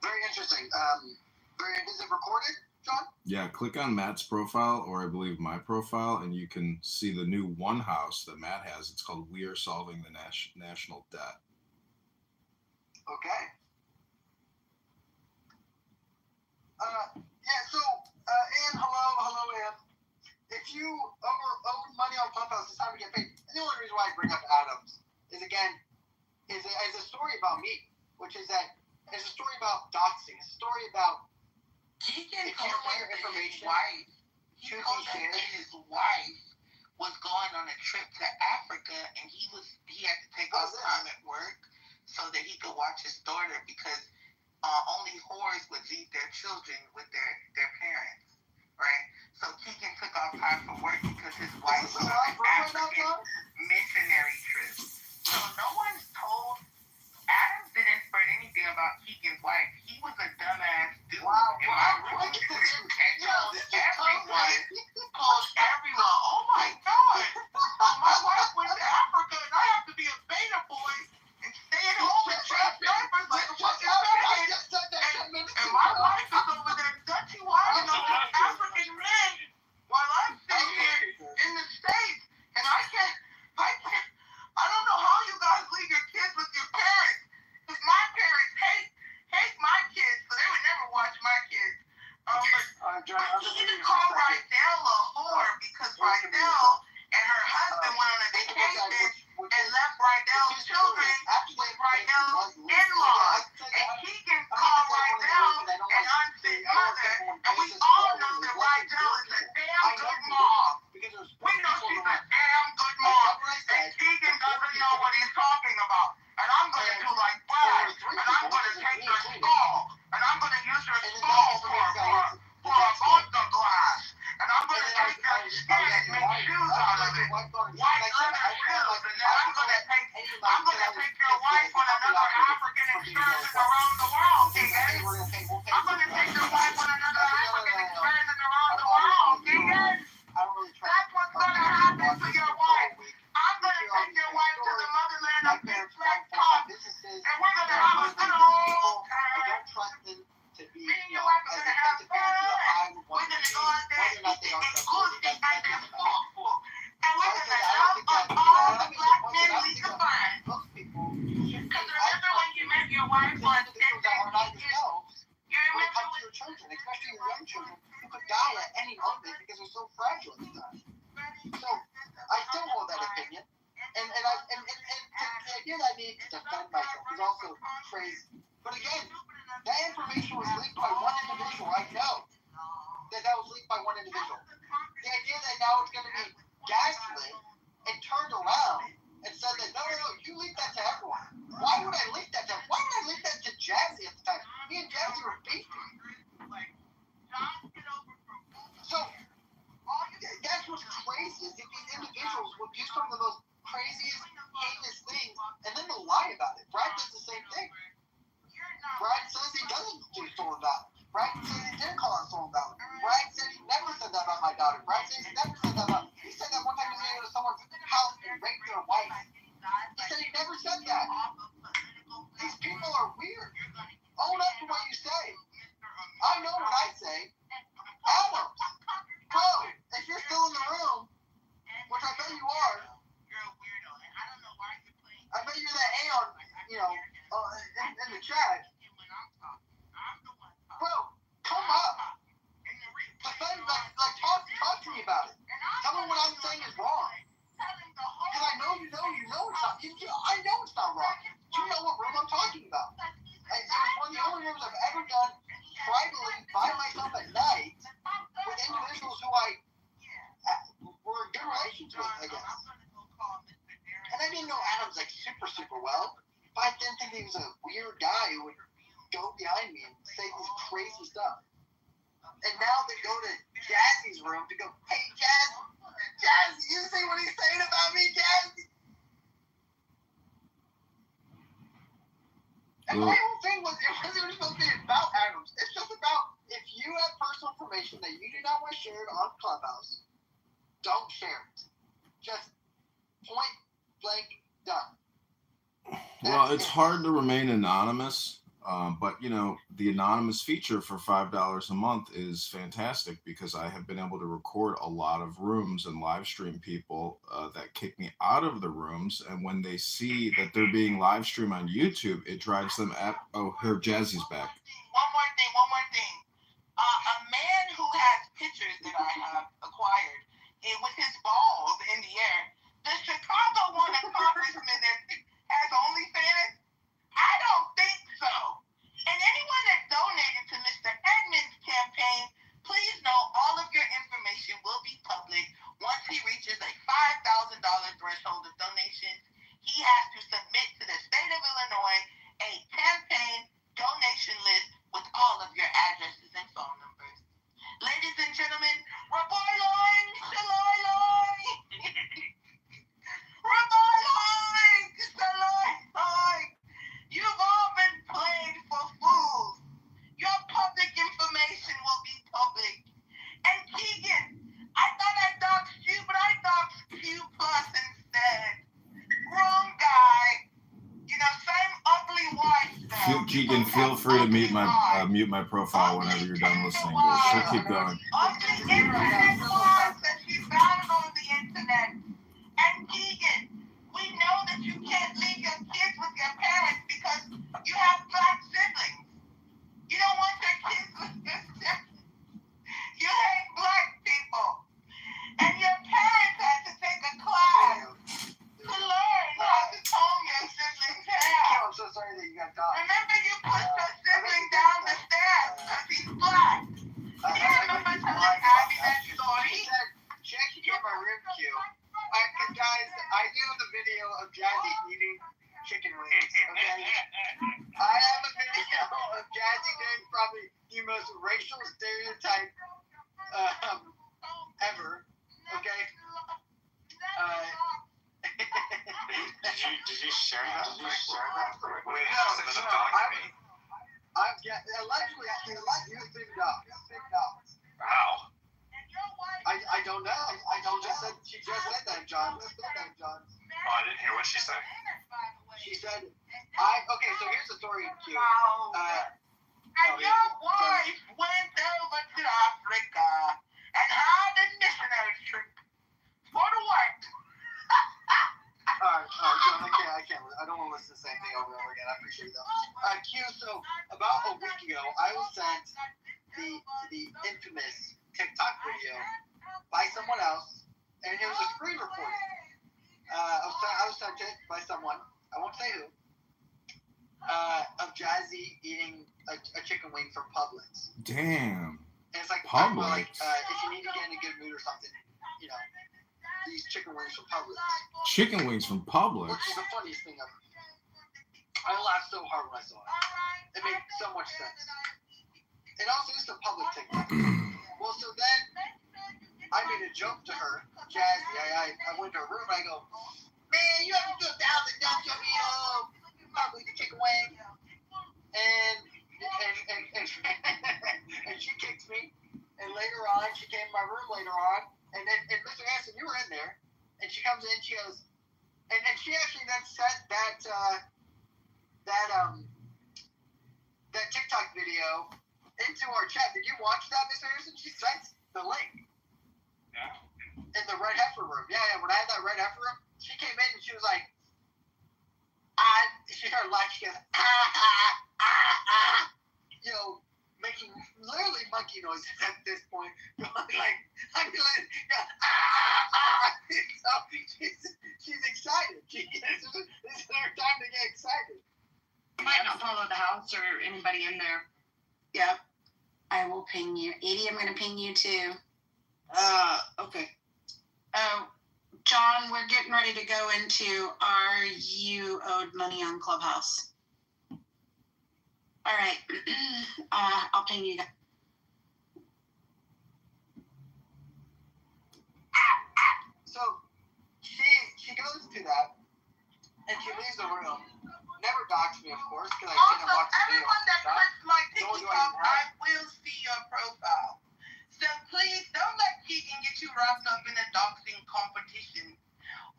Very interesting. Is it recorded, John? Yeah, click on Matt's profile, or I believe my profile, and you can see the new One House that Matt has. It's called We Are Solving the National Debt. Okay. Ann, hello, Ann. If you owe money on Clubhouse, it's time to get paid. And the only reason why I bring up Adams is a story about me, which is that it's a story about doxing. It's a story about Keegan if you told want us your that information, his wife was going on a trip to Africa, and he had to take off time at work so that he could watch his daughter, because only whores would leave their children with their parents, right? So Keegan took off time from work because his wife was on an African missionary trip. So no one's told. Adams didn't spread anything about Keegan's wife. He was a dumbass dude. Wow. And told everyone, oh my God, my wife went to Africa and I have to be a beta boy and stay at home and change diapers like a fucking faggot. And my wife is over there Dutchy wiring on these African men while I'm sitting here in the States. And I don't know how you guys leave your kids with your parents. Because my parents hate my kids, so they would never watch my kids. But he didn't call Rydell a whore because Rydell and her husband went on a vacation and left Rydell's children with Rydell's in-laws. And Keegan called Rydell an unfit mother. And we all know that Rydell is a damn good mom. We know she's a damn good mom. And Keegan doesn't know what he's talking about. And I'm going to do like Brad. And I'm going to take your skull. And I'm going to use your skull for a vodka glass. And I'm going to take your skin and make shoes out of it. White leather shoes. And then I'm going to take your wife on another African excursion around the world, Keegan. I'm going to take your wife on another African excursion around the world, Keegan. That's what's going to happen to your wife. I'm going to take your wife to the motherland of Big Black Top, and we're going to have a good old time. Me and your wife are going to have fun. We're going to go out there and eat the goosey and the fufu. And we're going to love up all the black men we can find. Because remember when you met your wife on Tinder? You remember when your children, especially your young children, who could die at any moment because they're so fragile at the time. So I still hold that opinion, and the idea that I need to defend myself is also crazy. But again, that information was leaked by one individual. I know that was leaked by one individual. The idea that now it's going to be gaslit and turned around and said that no, you leaked that to everyone. Why would I leak that to? Why would I leak that to Jazzy at the time? Me and Jazzy were beefing. So that's what's crazy is that these individuals will do some of the most craziest, heinous things, and then they'll lie about it. Brad does the same thing. Brad says he doesn't do stolen valor. Brad says he didn't call her stolen valor. Brad said he never said that about my daughter. Brad says he never said that about raped their wife. He said he never said that. These people are weird. Own up to what you say. I know what I say. Adams, bro, if you're still in the room, which I bet you are, I bet you're that A on, in the chat. Bro, come up. Defend, talk to me about it. Tell me what I'm saying is wrong. Because I know you know it's not. I know it's not wrong. You know what room I'm talking about. It was one of the only rooms I've ever done privately by myself at night with individuals who I were in good relations with, I guess. And I didn't know Adams super well, but I didn't think he was a weird guy who would go behind me and say this crazy stuff. And now they go to Jazzy's room to go, hey, Jazzy, you see what he's saying about me, Jazzy? And my whole thing was, it wasn't even supposed to be about Adams. It's just about, if you have personal information that you do not want shared on Clubhouse, don't share it. Just point blank done. Well, it's hard to remain anonymous, but the anonymous feature for $5 a month is fantastic because I have been able to record a lot of rooms and live stream people that kick me out of the rooms, and when they see that they're being live streamed on YouTube, it drives them at. Oh, her Jazzy's back. One more thing. A man who has pictures that I have acquired with his balls in the air. Does Chicago want a congressman that has OnlyFans? I don't think so. And anyone that donated to Mr. Edmonds' campaign, please know all of your information will be public once he reaches a $5,000 threshold of donations. He has to submit to the state of Illinois a campaign donation list with all of your addresses and phone numbers. Ladies and gentlemen, you've all been played for fools. Your public information will be public. And Keegan, I thought I doxed you, but I doxed Q Plus instead. Wrong guy. Same ugly wife though. Keegan, feel free to mute my profile whenever you're done listening to it. She'll keep going. Ugly internet wives that she found on the internet. And Keegan, we know that you can't leave your kids with your parents because you have black siblings. You don't want your kids with your siblings. You hate black people. And your parents had to take a class to learn how to comb your sibling's hair. I'm so sorry that you got caught. Remember you pushed your sibling down the stairs because he's black. Do you remember telling Abby that story? She actually gave my rib cue. Guys, I do the video of Jazzy eating chicken wings, okay? I have a video of Jazzy doing probably the most racial stereotype ever, okay? Did you share that? Wait, allegedly, you think dogs. Wow. I don't know. She just said that, John. Oh, I didn't hear what she said. She said, okay, so here's the story in Q. And your wife went over to Africa and had a missionary trip for the work. Alright, John, I don't want to listen to the same thing over and over again. I appreciate that. Q, so about a week ago, I was sent the infamous TikTok video by someone else, and it was a screen recording. I was sent it by someone, I won't say who, of Jazzy eating a chicken wing from Publix. Damn. And it's like, Publix. if you need to get in a good mood or something, these chicken wings from Publix. Chicken wings from Publix? Which is the funniest thing ever. I laughed so hard when I saw it. It made so much sense. And also, it's a public TikTok. Well, so then I made a joke to her, Jazzy. I went to her room and I go, man, you have to do $1,000 probably the chicken wing. And she kicks me. And later on, she came to my room later on. And Mr. Hanson, you were in there. And she comes in, she goes, that TikTok video into our chat. Did you watch that, Mr. Harrison? She sent the link. Yeah. In the red heifer room. Yeah, when I had that red heifer room, she came in and she was like, she started laughing. She goes, you know, making literally monkey noises at this point. Like, I'm doing, so she's excited. This is her time to get excited. You might not follow the house or anybody in there. Yep. I will ping you. Edie, I'm going to ping you too. Okay. John, we're getting ready to go into Are You Owed Money on Clubhouse? All right. I'll ping you guys. So she goes to that and she leaves the room. Never dox me, of course, because I can't Also, watch the video. everyone that clicks my Nor do I TikTok, even have I will see your profile. So please don't let Keegan get you wrapped up in a doxing competition.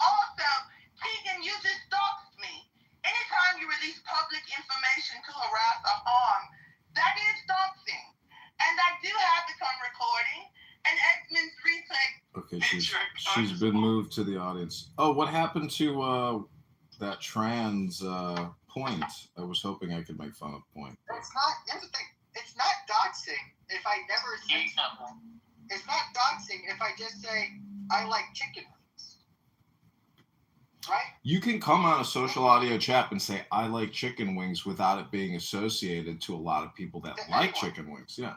Also, Keegan, you just doxed me. Anytime you release public information to harass or harm, that is doxing. And I do have it on recording. And Edmund's replay. Okay, she's been moved to the audience. Oh, what happened to that trans point? I was hoping I could make fun of point. It's not. Here's the thing. It's not doxing if I never say something. It's not doxing if I just say I like chicken wings. Right? You can come on a social audio chat and say I like chicken wings without it being associated to a lot of people that like chicken wings. Yeah.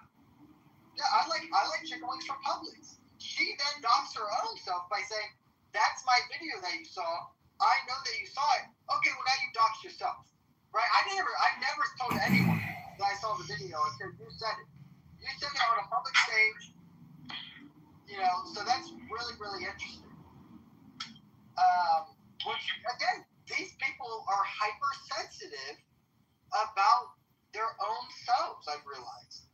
Yeah, I like chicken wings from Publix. She then doxed her own self by saying, "That's my video that you saw. I know that you saw it. Okay, well now you doxed yourself." Right? I never told anyone that I saw the video until you said it. You said it on a public stage. You know, so that's really, really interesting. Which, again, these people are hypersensitive about their own selves, I've realized.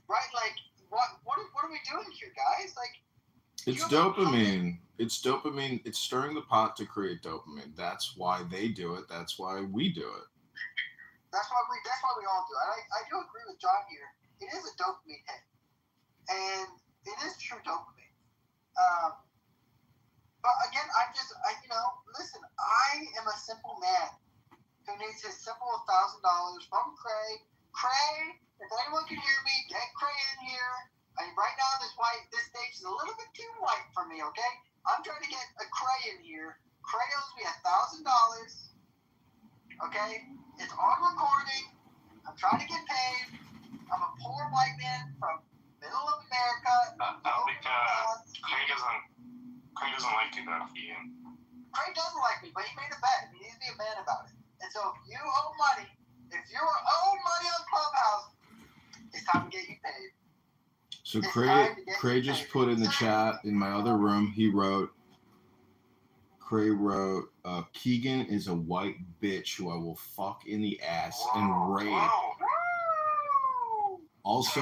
Right? Like, what are we doing here, guys? Like, it's dopamine. It's dopamine. It's stirring the pot to create dopamine. That's why they do it. That's why we do it. That's why we all do it. I do agree with John here. It is a dopamine hit. And it is true dopamine. But again, listen, I am a simple man who needs his simple $1,000 from Cray. Cray, if anyone can hear me, get Cray in here. Right now, this stage is a little bit too white for me, okay? I'm trying to get a Cray in here. Cray owes me $1,000. Okay? It's on recording. I'm trying to get paid. I'm a poor white man from middle of America. Craig doesn't like you though, Ian. Craig doesn't like me, but he made a bet. He needs to be a man about it. And so if you owe money, if you're owed money on Clubhouse, it's time to get you paid. So Craig just put in the chat in my other room, Craig wrote, Keegan is a white bitch who I will fuck in the ass and rape. Also,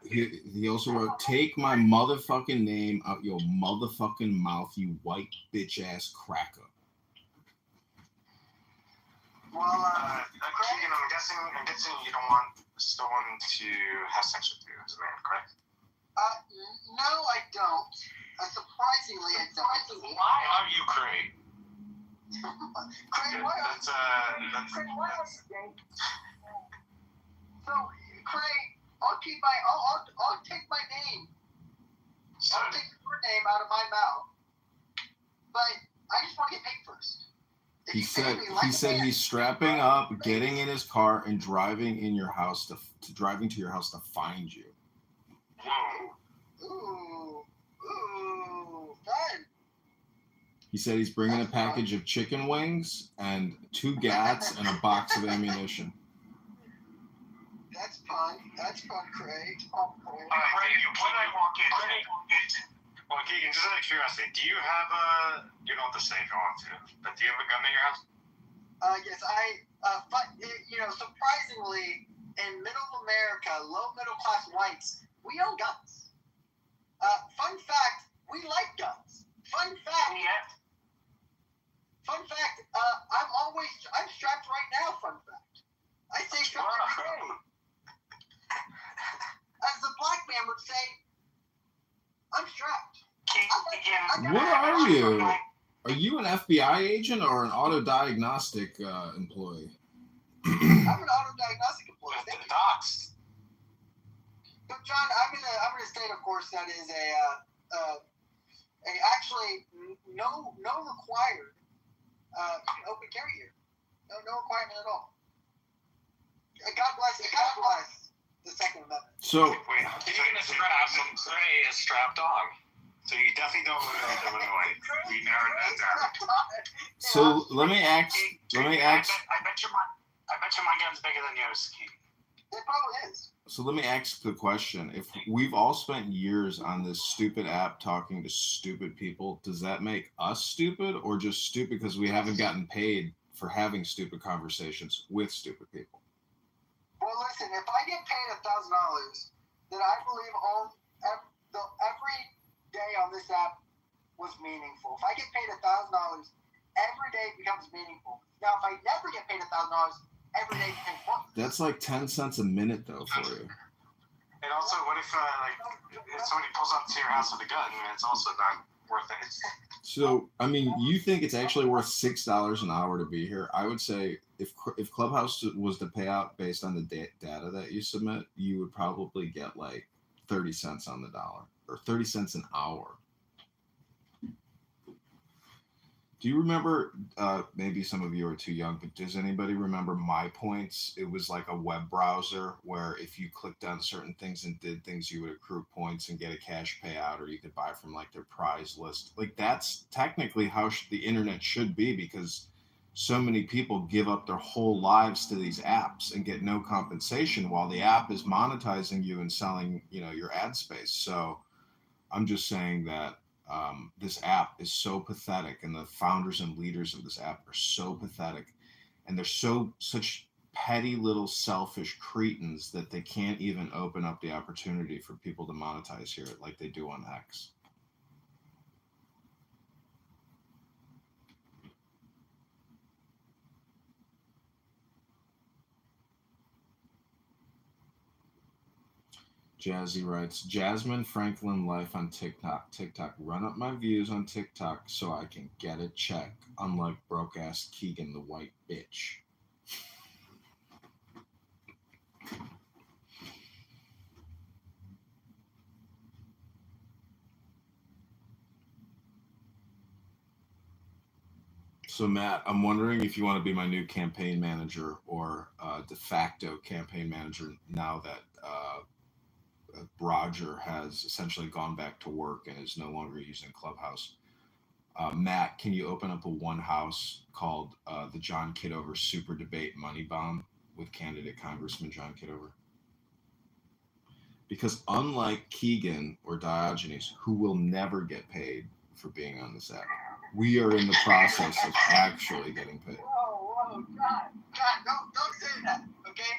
he also wrote, take my motherfucking name out your motherfucking mouth, you white bitch ass cracker. Well, Keegan, I'm guessing you don't want someone to have sex with you, is that correct? No, I don't. Surprisingly, I don't. Why are you Craig? Craig, why are you? Craig, why are you? So, Craig, I'll take my name. I'll take your name out of my mouth. But I just want to get paid first. He said he's strapping up, getting in his car, and driving to your house to find you. Whoa. Ooh, fun. He said he's bringing a package of chicken wings and 2 gats and a box of ammunition. That's fun, Craig. When I walk in, well, Keegan, just out of curiosity, do you have you don't have to say if you want to, but do you have a gun in your house? Yes, surprisingly, in middle America, low middle class whites, we own guns. Fun fact, we like guns. Fun fact, I'm always Are you an FBI agent or an auto diagnostic employee? I'm an auto diagnostic employee. The docs. So John, I'm in a state, of course, that is actually no required open carry here. No requirement at all. God bless the Second Amendment. So Wait, so you can strap some Cray a strapped dog. So you definitely don't live in Illinois. We narrowed that down. So let me ask. I bet your my gun's bigger than yours, Keith. It probably is. So let me ask the question: if we've all spent years on this stupid app talking to stupid people, does that make us stupid, or just stupid because we haven't gotten paid for having stupid conversations with stupid people? Well, listen, if I get paid $1,000, then I believe every day on this app was meaningful. If I get paid $1,000, every day becomes meaningful. Now, if I never get paid $1,000, every day becomes work. That's like 10 cents a minute, though, for you. And also, what if if somebody pulls up to your house with a gun? It's also not worth it. So, I mean, you think it's actually worth $6 an hour to be here? I would say if Clubhouse was to pay out based on the data that you submit, you would probably get like 30 cents on the dollar or 30 cents an hour. Do you remember, maybe some of you are too young, but does anybody remember MyPoints? It was like a web browser where if you clicked on certain things and did things, you would accrue points and get a cash payout, or you could buy from like their prize list. Like that's technically how the internet should be, because so many people give up their whole lives to these apps and get no compensation while the app is monetizing you and selling, your ad space. So I'm just saying that this app is so pathetic, and the founders and leaders of this app are so pathetic, and they're such petty little selfish cretins that they can't even open up the opportunity for people to monetize here like they do on X. Jazzy writes, Jasmine Franklin life on TikTok. Run up my views on TikTok so I can get a check, unlike broke-ass Keegan the white bitch. So, Matt, I'm wondering if you want to be my new campaign manager or de facto campaign manager now that Roger has essentially gone back to work and is no longer using Clubhouse. Matt, can you open up a one house called the John Kitover Super Debate Money Bomb with candidate Congressman John Kitover? Because unlike Keegan or Diogenes, who will never get paid for being on this app, we are in the process of actually getting paid. Whoa, God, don't say that, okay?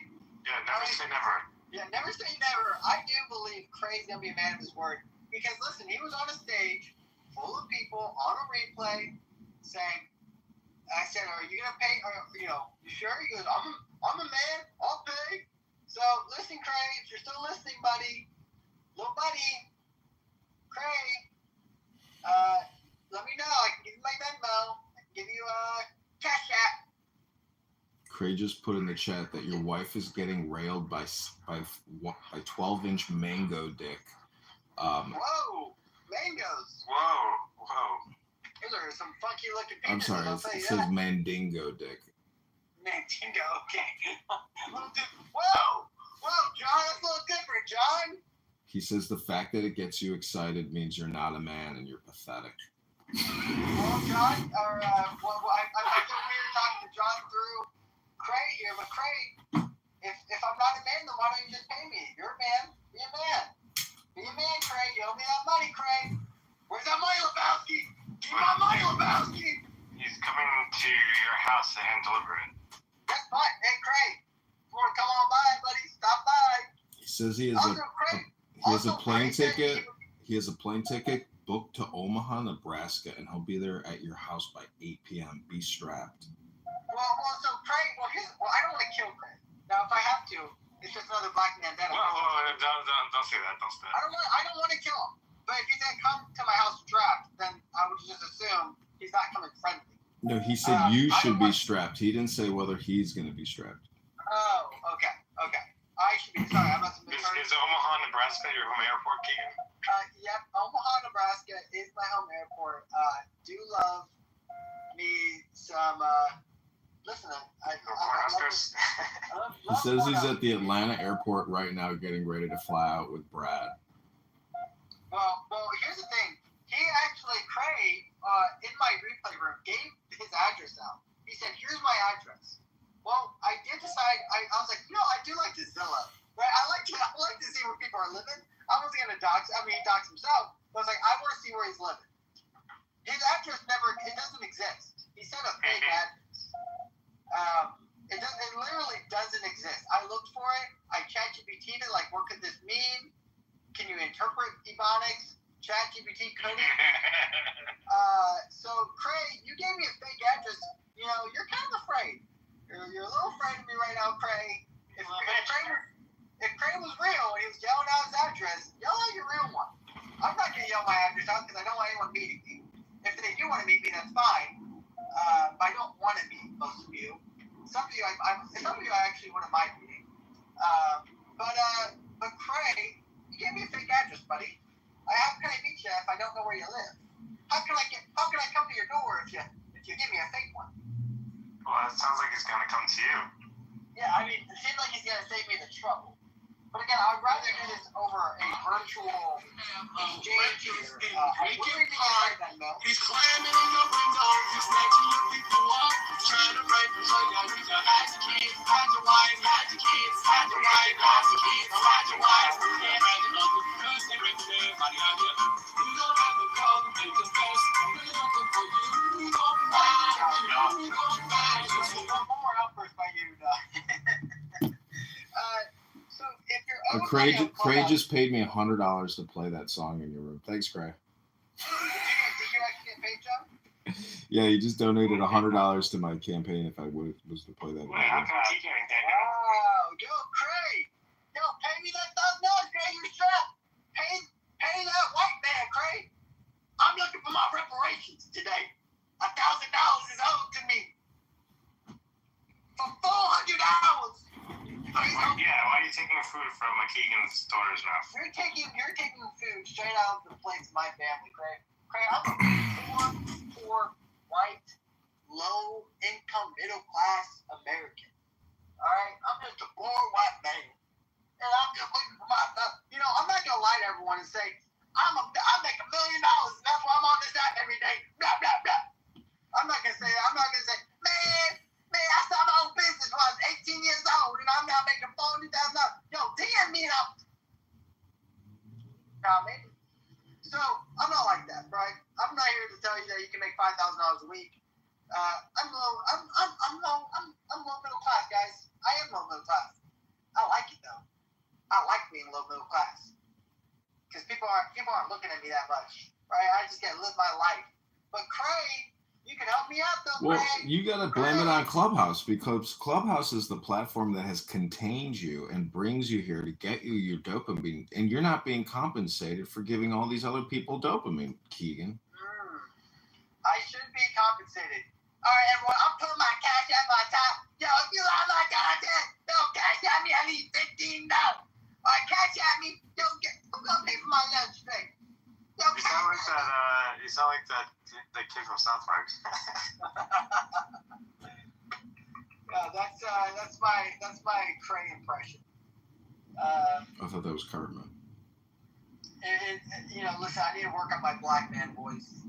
Yeah, never say never. Yeah, never say never. I do believe Cray's gonna be a man of his word. Because listen, he was on a stage full of people on a replay saying, I said, are you gonna pay, or, you sure? He goes, I'm a man, I'll pay. So listen, Cray, if you're still listening, buddy, little buddy, Cray, let me know. I can give you my Venmo. I can give you a Cash App. Cray just put in the chat that your wife is getting railed by 12-inch mango dick. Whoa, mangoes. Whoa. Those are some funky looking penises. I'm sorry, it says mandingo dick. Mandingo, okay. Whoa, John, that's a little different, John. He says the fact that it gets you excited means you're not a man and you're pathetic. Well, John, or I feel weird talking to John through Cray here, but Cray, if I'm not a man, then why don't you just pay me? You're a man. Be a man. Be a man, Cray. You owe me that money, Cray. Where's that money, Lebowski? Give me my money, Lebowski. He's coming to your house to hand deliver it. That's fine. Hey, Cray, you want to come on by, buddy? Stop by. He says he has a plane ticket. He has a plane ticket booked to Omaha, Nebraska, and he'll be there at your house by 8 p.m. Be strapped. Well, so Cray, I don't want to kill Cray. Now, if I have to, it's just another Black Mandela. Don't say that. I don't want to kill him. But if he's gonna come to my house strapped, then I would just assume he's not coming friendly. No, he said you should be strapped. He didn't say whether he's going to be strapped. Oh, okay. I should be sorry. I must have Is misheard. Omaha, Nebraska your home airport, Keegan? Yep, Omaha, Nebraska is my home airport. Do love me some. Listen, I Cornhuskers? He says he's at the Atlanta airport right now getting ready to fly out with Brad. Well, here's the thing. He actually, Craig, in my replay room, gave his address out. He said, "Here's my address." Well, I did decide. I was like, I do like this Zillow. Right? I like to see where people are living. I wasn't gonna dox. I mean, he doxed himself. But I was like, I want to see where he's living. His address it doesn't exist. He said a fake address. It literally doesn't exist. I looked for it. I ChatGPT'd it. Like, what could this mean? Can you interpret Ebonics? ChatGPT couldn't. So, Craig, you gave me a fake address. You're kind of afraid. You're a little afraid of me right now, Craig. If Craig was real and he was yelling out his address, yell out your real one. I'm not going to yell my address out because I don't want anyone meeting me. If they do want to meet me, that's fine. But I don't want to meet most of you. Some of you I actually wouldn't mind meeting. But Craig, you gave me a fake address, buddy. How can I meet you if I don't know where you live? How can I come to your door if you give me a fake one? Well, it sounds like he's gonna come to you. Yeah, I mean, it seems like he's gonna save me the trouble. But again, I'd rather do this over a virtual exchange here. He's climbing in the window, he's snatching your people up, trying to break the joy. Now you got hide your kids, hide your wife, hide your kids, hide your wife, hide your kids, hide your wife. Yeah, hide your local news, they bring everybody out here. You don't have to call them, they just best. We're looking for you. We gon' find you. We gon' find you. One more outburst by you, So if you're Craig just paid me $100 to play that song in your room. Thanks, Craig. Did you actually get paid, John? Yeah, he just donated $100 to my campaign if I was to play that. Well, how come Keegan ain't dead? Wow, yo, Craig. Yo, pay me that $1,000, Craig. You're strapped. Pay that white man, Craig. I'm looking for my reparations today. $1,000 is owed to me. For 400 hours. Why are you taking food from Keegan's daughter's mouth? You're taking food straight out of the plates of my family, Craig. Craig, I'm a poor, white, low-income, middle-class American. All right? I'm just a poor white man. And I'm just looking for my stuff. I'm not going to lie to everyone and say, I make $1 million and that's why I'm on this app every day. Blah, blah, blah. I'm not going to say that. I'm not going to say, man, I started my own business when I was 18 years old and I'm now making $40,000. Yo, DM me and I'll... maybe. So, I'm not like that, right? I'm not here to tell you that you can make $5,000 a week. I'm low middle class, guys. I am low middle class. I like it though. I like being low middle class because people aren't looking at me that much, right? I just get to live my life. But Craig, you can help me out though, Well, Craig. you got to blame it on Clubhouse because Clubhouse is the platform that has contained you and brings you here to get you your dopamine, and you're not being compensated for giving all these other people dopamine, Keegan. I should be compensated. All right, everyone, I'm putting my cash app on top. Yo, if you like my content, cash at me at least $15. All right, cash at me. Yo, who's gonna pay for my lunch today? Yo, You sound like that kid from South Park. Yeah, that's my Craig impression. I thought that was Cartman. Listen, I need to work on my black man voice.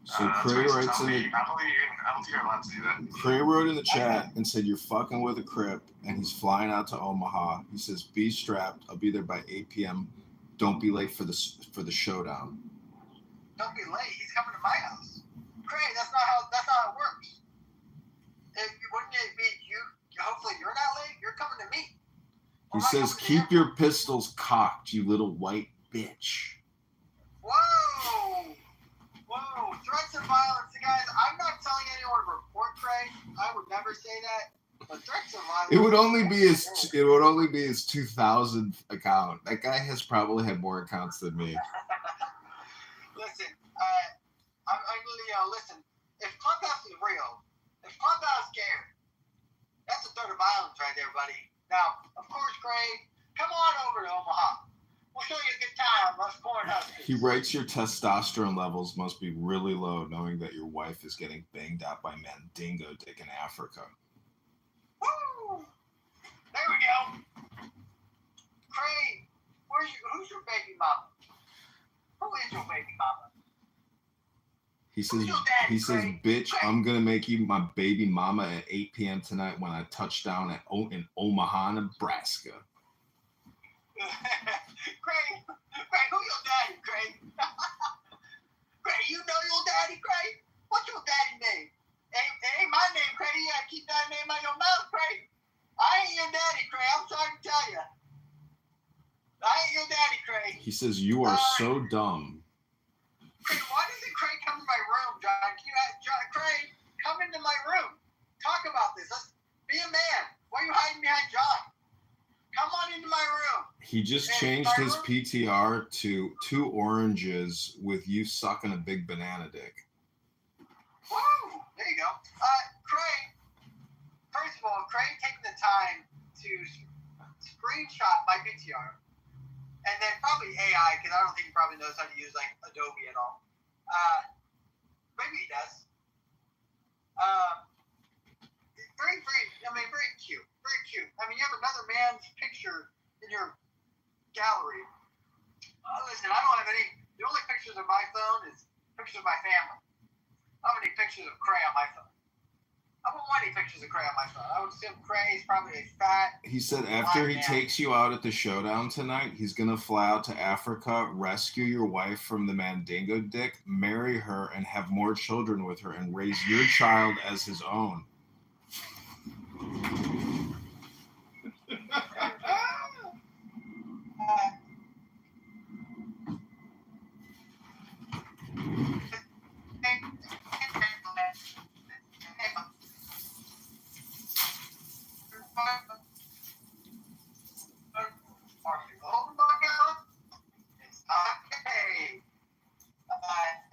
So Craig writes in the... I don't think you're allowed to do that. Craig wrote in the chat and said you're fucking with a Crip and he's flying out to Omaha. He says, be strapped. I'll be there by 8 p.m. Don't be late for the showdown. Don't be late. He's coming to my house. Craig, that's not how it works. Wouldn't it be you? Hopefully you're not late. You're coming to me. He says, keep your pistols cocked, you little white bitch. Whoa! Threats of violence, guys. I'm not telling anyone to report Craig. I would never say that. But threats of violence. It would only be his 2,000 account. That guy has probably had more accounts than me. Listen, I'm really listen, if Clubhouse is real, if Clubhouse cares, that's a threat of violence right there, buddy. Now, of course, Craig, come on over to Omaha. We'll show you a good time. Us corn huskers. He writes your testosterone levels must be really low knowing that your wife is getting banged out by Mandingo Dick in Africa. Woo! There we go. Craig, who's your baby mama? Who is your baby mama? He says, bitch, I'm going to make you my baby mama at 8 p.m. tonight when I touch down in Omaha, Nebraska. Craig, who your daddy, Craig? Craig, you know your daddy, Craig? What's your daddy name? Ain't my name, Craig. You gotta keep that name out your mouth, Craig. I ain't your daddy, Craig. I'm sorry to tell you. I ain't your daddy, Craig. He says, you are so dumb. Craig, why doesn't Craig come to my room, John? Craig, come into my room. Talk about this. Let's be a man. Why are you hiding behind John? Come on into my room. He just changed his PTR to 2 oranges with you sucking a big banana dick. Woo! There you go. Craig, first of all, Craig taking the time to screenshot my PTR, and then probably AI, because I don't think he probably knows how to use like Adobe at all. Maybe he does. Very cute. Very cute. I mean, you have another man's picture in your gallery. Listen, I don't have any. The only pictures of my phone is pictures of my family. I don't have any pictures of Cray on my phone. I wouldn't want any pictures of Cray on my phone. I would assume Cray is probably a fat. He said after he takes you out at the showdown tonight, he's going to fly out to Africa, rescue your wife from the Mandingo Dick, marry her, and have more children with her, and raise your child as his own.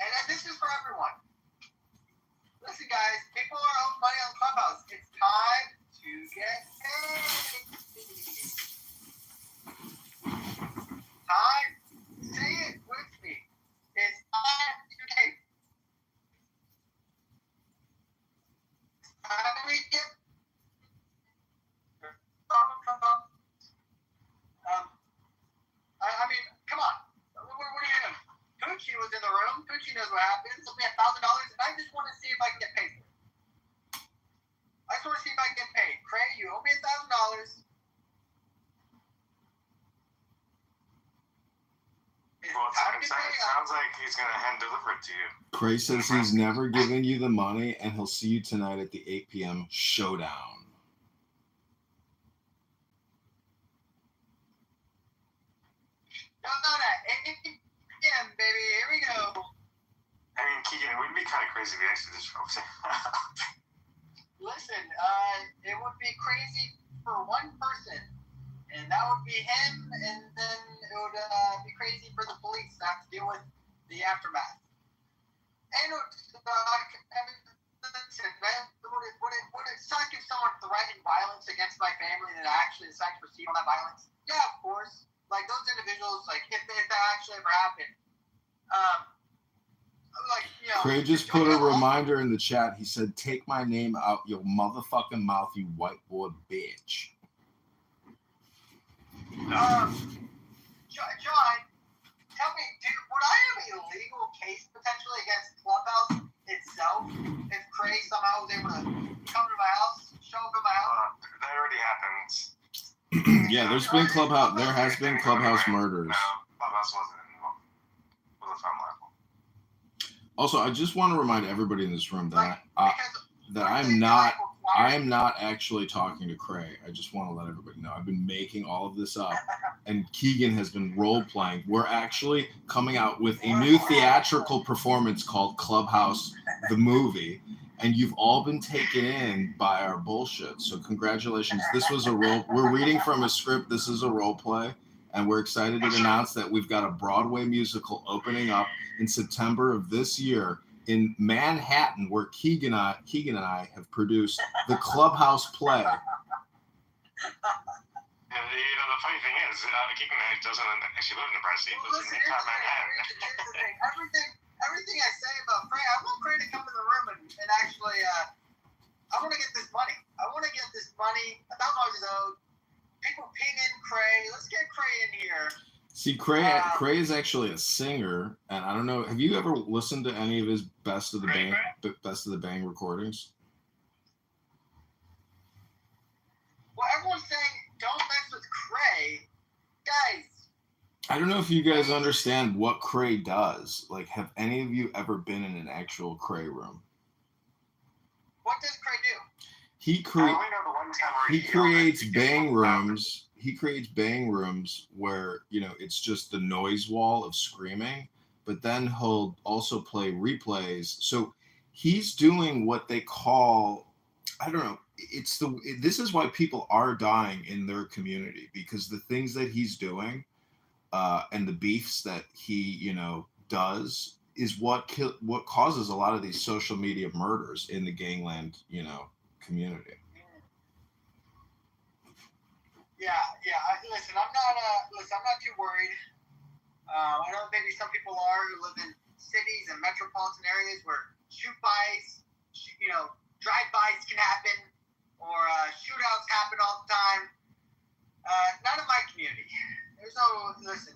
And this is for everyone. Listen, guys, people are owing money on Clubhouse. It's time to get paid. Time. Say it with me. It's time to get paid. Time to get I mean, come on. What are you doing? Poochie was in the room. Poochie knows what happens. It'll be $1,000, and I just want to see if I can get paid for it. I just want to see if I can get paid. Craig, you owe me $1,000. It sounds like he's going to hand deliver it to you. Cray says he's never given you the money, and he'll see you tonight at the 8 p.m. showdown. Don't know that. 8 p.m., baby. Here we go. I mean, Keegan, it would be kind of crazy if he actually just drove it. Listen, it would be crazy for one person, and that would be him, and then it would be crazy for the police to have to deal with the aftermath. And listen, man, would it suck if someone threatened violence against my family and I actually decided to proceed on that violence? Yeah, of course. Like, those individuals, like, if that actually ever happened, Craig just put a reminder in the chat. He said, take my name out your motherfucking mouth, you white boy bitch. John, tell me, would I have a legal case potentially against Clubhouse itself if Craig somehow was able to come to my house, show up at my house? That already happens. Yeah, there has been Clubhouse murders. No, Clubhouse wasn't involved. Wasn't found liable. Also, I just want to remind everybody in this room that I am not actually talking to Cray. I just want to let everybody know. I've been making all of this up, and Keegan has been role-playing. We're actually coming out with a new theatrical performance called Clubhouse the Movie, and you've all been taken in by our bullshit. So congratulations. This was a role. We're reading from a script. This is a role play, and we're excited to announce that we've got a Broadway musical opening up in September of this year, in Manhattan, where Keegan and I have produced the Clubhouse play. And the funny thing is, Keegan doesn't actually live in Nebraska. He lives in Midtown Manhattan. Here's the thing. Everything I say about Cray, I want Cray to come in the room and actually, I want to get this money. I want to get this money. $1,000 is owed. People ping in Cray. Let's get Cray in here. See, Cray is actually a singer, and I don't know. Have you ever listened to any of his Best of the Bang recordings? Well, everyone's saying don't mess with Cray, guys. I don't know if you guys understand what Cray does. Like, have any of you ever been in an actual Cray room? What does Cray do? He creates bang rooms. He creates bang rooms where, it's just the noise wall of screaming, but then he'll also play replays. So he's doing what they call, I don't know, this is why people are dying in their community, because the things that he's doing and the beefs that he, does is what causes a lot of these social media murders in the gangland, community. Yeah. Listen, I'm not too worried. I know maybe some people are who live in cities and metropolitan areas where shoot-bys, drive-bys can happen, or shootouts happen all the time. Not in my community. There's no, listen,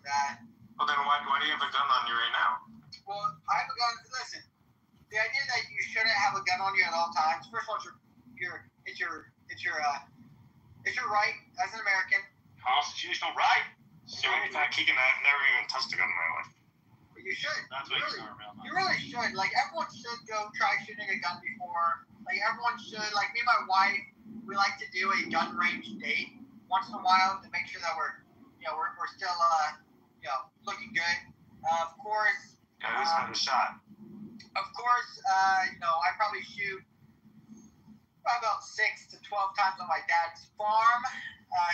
Well, then why do you have a gun on you right now? Well, I have a gun. Listen, the idea that you shouldn't have a gun on you at all times. First of all, it's your right as an American. Constitutional right. So in fact, Keegan, I've never even touched a gun in my life. But you should. That's what you're talking about. You really should. Like, everyone should go try shooting a gun before. Like, everyone should. Like, me and my wife, we like to do a gun range date once in a while to make sure that we're still, looking good. Of course. Yeah, who's got a shot? Of course, I probably shoot about 6 to 12 times on my dad's farm.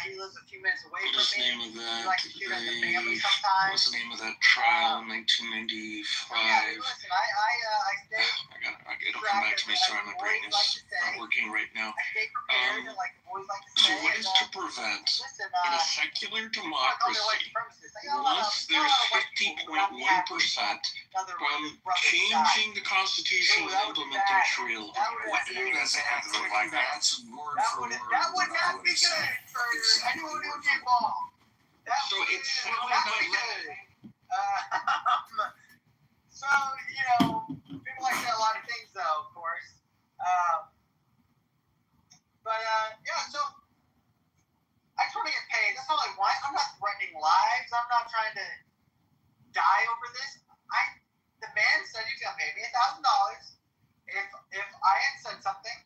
He lives a few minutes away from me. We like to shoot at the family sometimes. What's the name of that trial in 1995? Yeah, listen, I stay. It'll come back to me. Sorry, my brain is not working right now. I stay prepared, and like the boys like to So say. what is to prevent in a secular democracy, once there's 50.1% from changing the Constitution and implementing Sharia law? What does it have to look like that? That's word for word. That would not be good for anyone who would get involved. So it sounds good. So, people like to say a lot of things, though, of course. So I just want to get paid. That's all I want. I'm not threatening lives. I'm not trying to die over this. The man said he was going to pay me $1,000 if I had said something.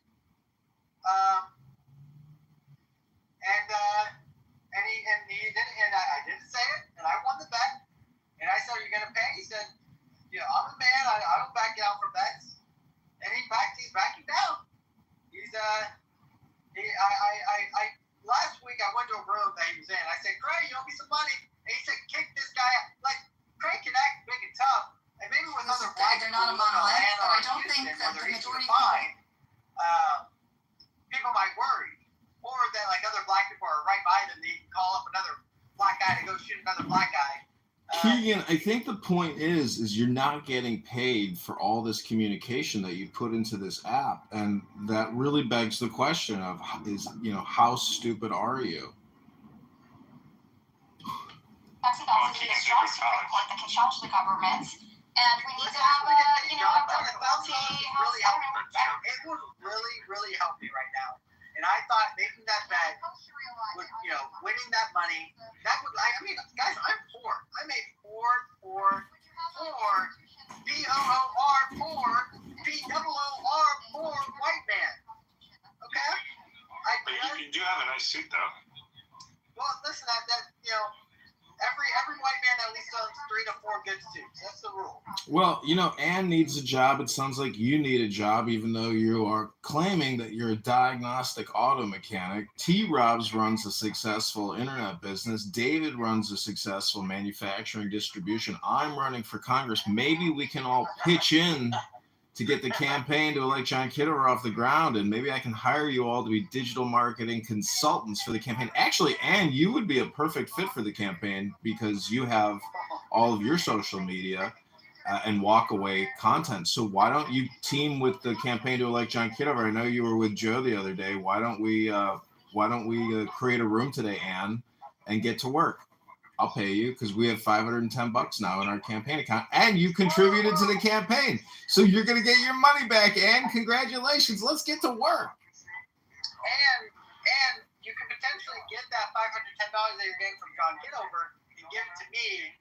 And he didn't, and I didn't say it, and I won the bet. And I said, "Are you going to pay?" He said, "I'm a man. I don't back down from bets." And he's backing down. Last week I went to a room that he was in. I said, "Cray, you owe me some money." And he said, "Kick this guy out." Like, Cray can act big and tough, and maybe with other black They're not a monolith, but I don't think that the majority people might worry. Or that like other black people are right by them, they can call up another black guy to go shoot another black guy. Keegan, I think the point is you're not getting paid for all this communication that you put into this app, and that really begs the question of how stupid are you? That's a strong Supreme Court that can challenge the government, and we need to have a really help me. It would really help me right now. And I thought making that bet with winning that money, that would guys, I'm poor. I made poor white man. Okay? But you do have a nice suit though. Well, listen, every white man at least owns 3 to 4 good suits. That's the rule. Well, Ann needs a job. It sounds like you need a job, even though you are claiming that you're a diagnostic auto mechanic. T-Robs runs a successful internet business. David runs a successful manufacturing distribution. I'm running for Congress. Maybe we can all pitch in to get the campaign to elect John Kitover off the ground, and maybe I can hire you all to be digital marketing consultants for the campaign. Actually, Ann, you would be a perfect fit for the campaign because you have all of your social media and walk away content. So why don't you team with the campaign to elect John Kitover? I know you were with Joe the other day. Why don't we create a room today, Ann, and get to work? I'll pay you because we have $510 now in our campaign account, and you contributed to the campaign, so you're gonna get your money back. Ann, congratulations! Let's get to work. And you could potentially get that $510 that you're getting from John Kitover and give it to me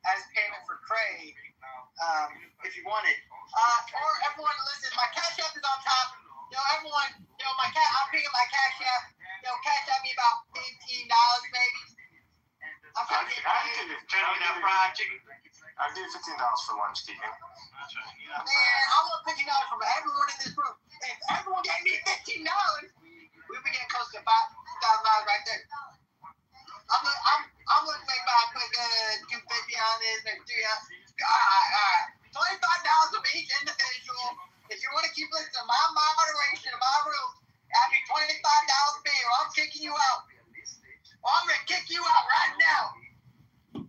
as payment for Craig, if you wanted. Or everyone, listen, my Cash App is on top. Everyone, I'm picking my Cash App. Cash App me about $15 maybe. I did $15 for lunch, Keegan. Man, I want $15 from everyone in this room. If everyone gave me $15, we'd be getting close to $5,000 right there. I'm looking to make about $250 on this, maybe $300. All right. $25 from each individual. If you want to keep listening to my moderation in my room, add me $25 fee, or I'm kicking you out. I'm gonna kick you out right now. $25.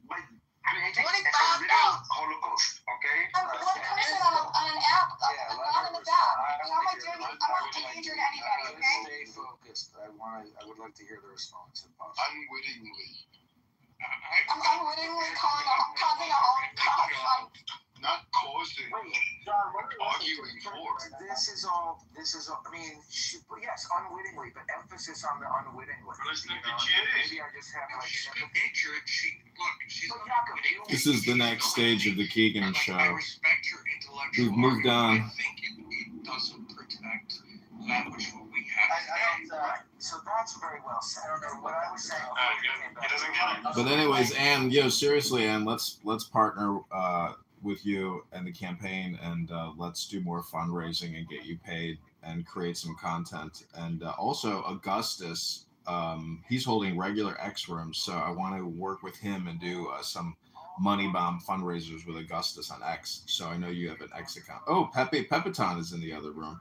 Holocaust, okay? I'm one person on an app. I'm not in the app. How am I doing it? I'm not endangering anybody, okay? Stay focused. I would like to hear the response if possible. Unwittingly. I'm unwittingly causing a Holocaust. Not causing, arguing for. This is all, I mean, yes, unwittingly, but emphasis on the unwittingly. Maybe I just have like This is the next stage of the Keegan show. I respect your intellectual. We've moved on. I think it doesn't protect that which we have. So that's very well said. I don't know what I was saying. He doesn't get it. But anyways, Ann, seriously, Ann, let's partner with you and the campaign, and let's do more fundraising and get you paid and create some content. And also Augustus, he's holding regular X rooms, so I want to work with him and do some money bomb fundraisers with Augustus on X. So I know you have an X account. Oh, Pepe Pepeton is in the other room.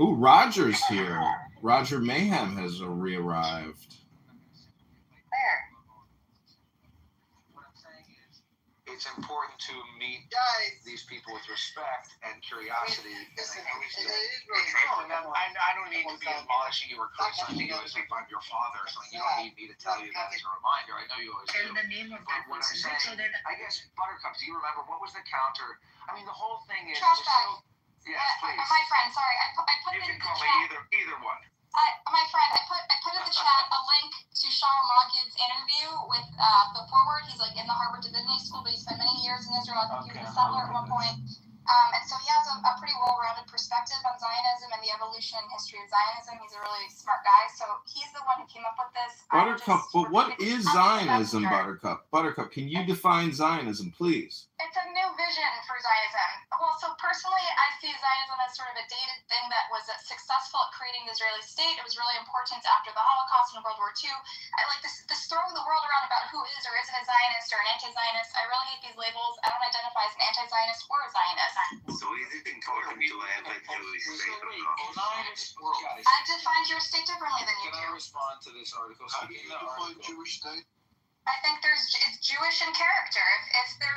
Ooh, Roger's here. Roger Mayhem has re-arrived. It's important to meet these people with respect and curiosity. It is really cool. I don't need to be admonishing you or criticizing you as if I'm your father or something. You don't need me to tell you that as a reminder. I know you always do. And the name of But what I'm saying, I guess, Buttercup, do you remember what was the counter? I mean, the whole thing is... Trash bag. Yes, please. My friend, sorry, I put You it in can the call chat. me either one. My friend, I put in the chat a link to Shaul Magid's interview with the forward. He's like in the Harvard Divinity School, but he spent many years in Israel. I think he was a settler at one point. And so he has a pretty well-rounded perspective on Zionism and the evolution and history of Zionism. He's a really smart guy. So he's the one who came up with this. Buttercup, but what is Zionism, Buttercup? Buttercup, can you define Zionism, please? It's a new vision for Zionism. Well, so personally, I see Zionism as sort of a dated thing that was successful at creating the Israeli state. It was really important after the Holocaust and World War II. I like this throwing the world around about who is or isn't a Zionist or an anti-Zionist. I really hate these labels. I don't identify as an anti-Zionist or a Zionist. So is it important to have a Jewish state or not? I define your state differently than you Can do. I respond to this article? How do you define Jewish state? I think it's Jewish in character. If there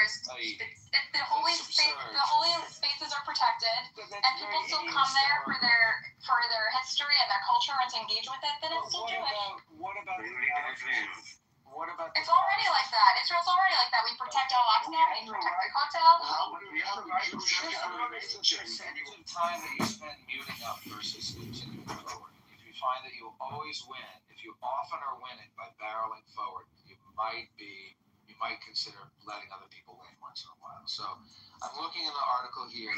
is if the holy spaces are protected and people still come there for their history and their culture and to engage with it, then it's still Jewish. What about It's already like that. Israel's already like that. We protect Al-Aqsa, we protect the Kotel. The time that you spend muting up versus continuing forward. If you find that you always win, if you often are winning by barreling forward, you might consider letting other people win once in a while. So I'm looking in the article here.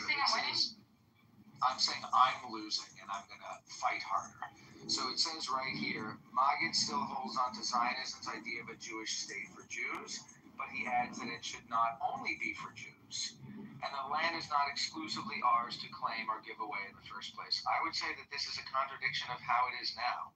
I'm saying I'm losing and I'm going to fight harder. So it says right here, Magid still holds on to Zionism's idea of a Jewish state for Jews, but he adds that it should not only be for Jews, and the land is not exclusively ours to claim or give away in the first place. I would say that this is a contradiction of how it is now.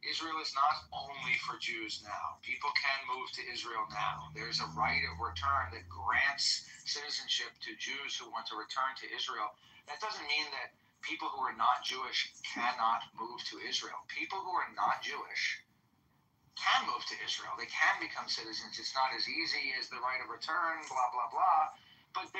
Israel is not only for Jews now. People can move to Israel now. There's a right of return that grants citizenship to Jews who want to return to Israel. That doesn't mean that people who are not Jewish cannot move to Israel. People who are not Jewish can move to Israel. They can become citizens. It's not as easy as the right of return, blah, blah, blah. But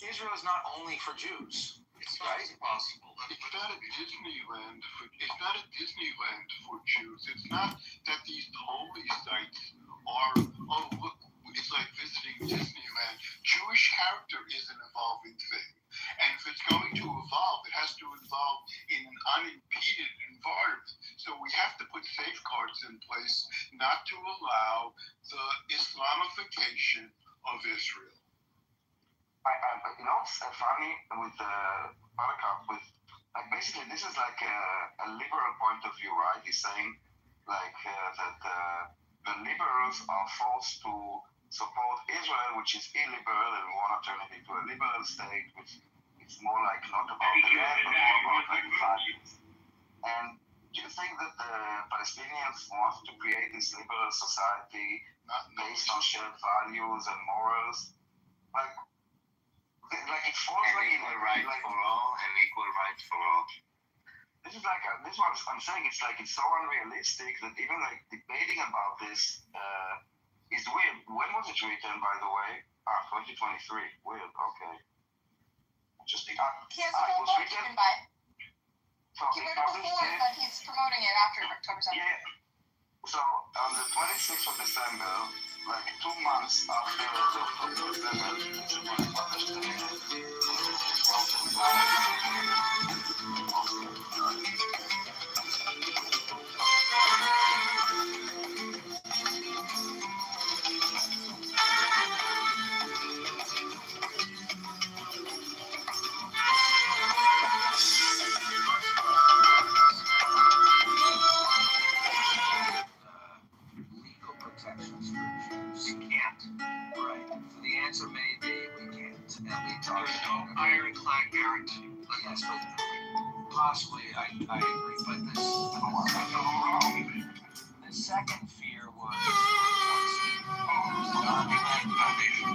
Israel is not only for Jews. It's not possible. It's not a Disneyland. It's not a Disneyland for Jews. It's not that these holy sites are. Oh, look! It's like visiting Disneyland. Jewish character is an evolving thing, and if it's going to evolve, it has to evolve in an unimpeded environment. So we have to put safeguards in place not to allow the Islamification of Israel. It's funny with Buttercup, with like basically this is like a liberal point of view, right? He's saying like that the liberals are forced to support Israel, which is illiberal, and we want to turn it into a liberal state, which is more like not about the land, but more about like values. And do you think that the Palestinians want to create this liberal society based on shared values and morals? Like it falls like equal right for all and equal right for all. This is like this is what I'm saying. It's like it's so unrealistic that even like debating about this is weird. When was it written, by the way? 2023. Weird. Okay. Interesting. He has a whole book you can buy. So He read it before, but he's promoting it after October 7th. Yeah. So on the 26th of December, like 2 months after October 7th, which is when it published the legal protections for Jews. We can't. Right. So the answer may be we can't. And we talk There's no ironclad guarantee. yes, but possibly I agree. But the second fear was once the Foundation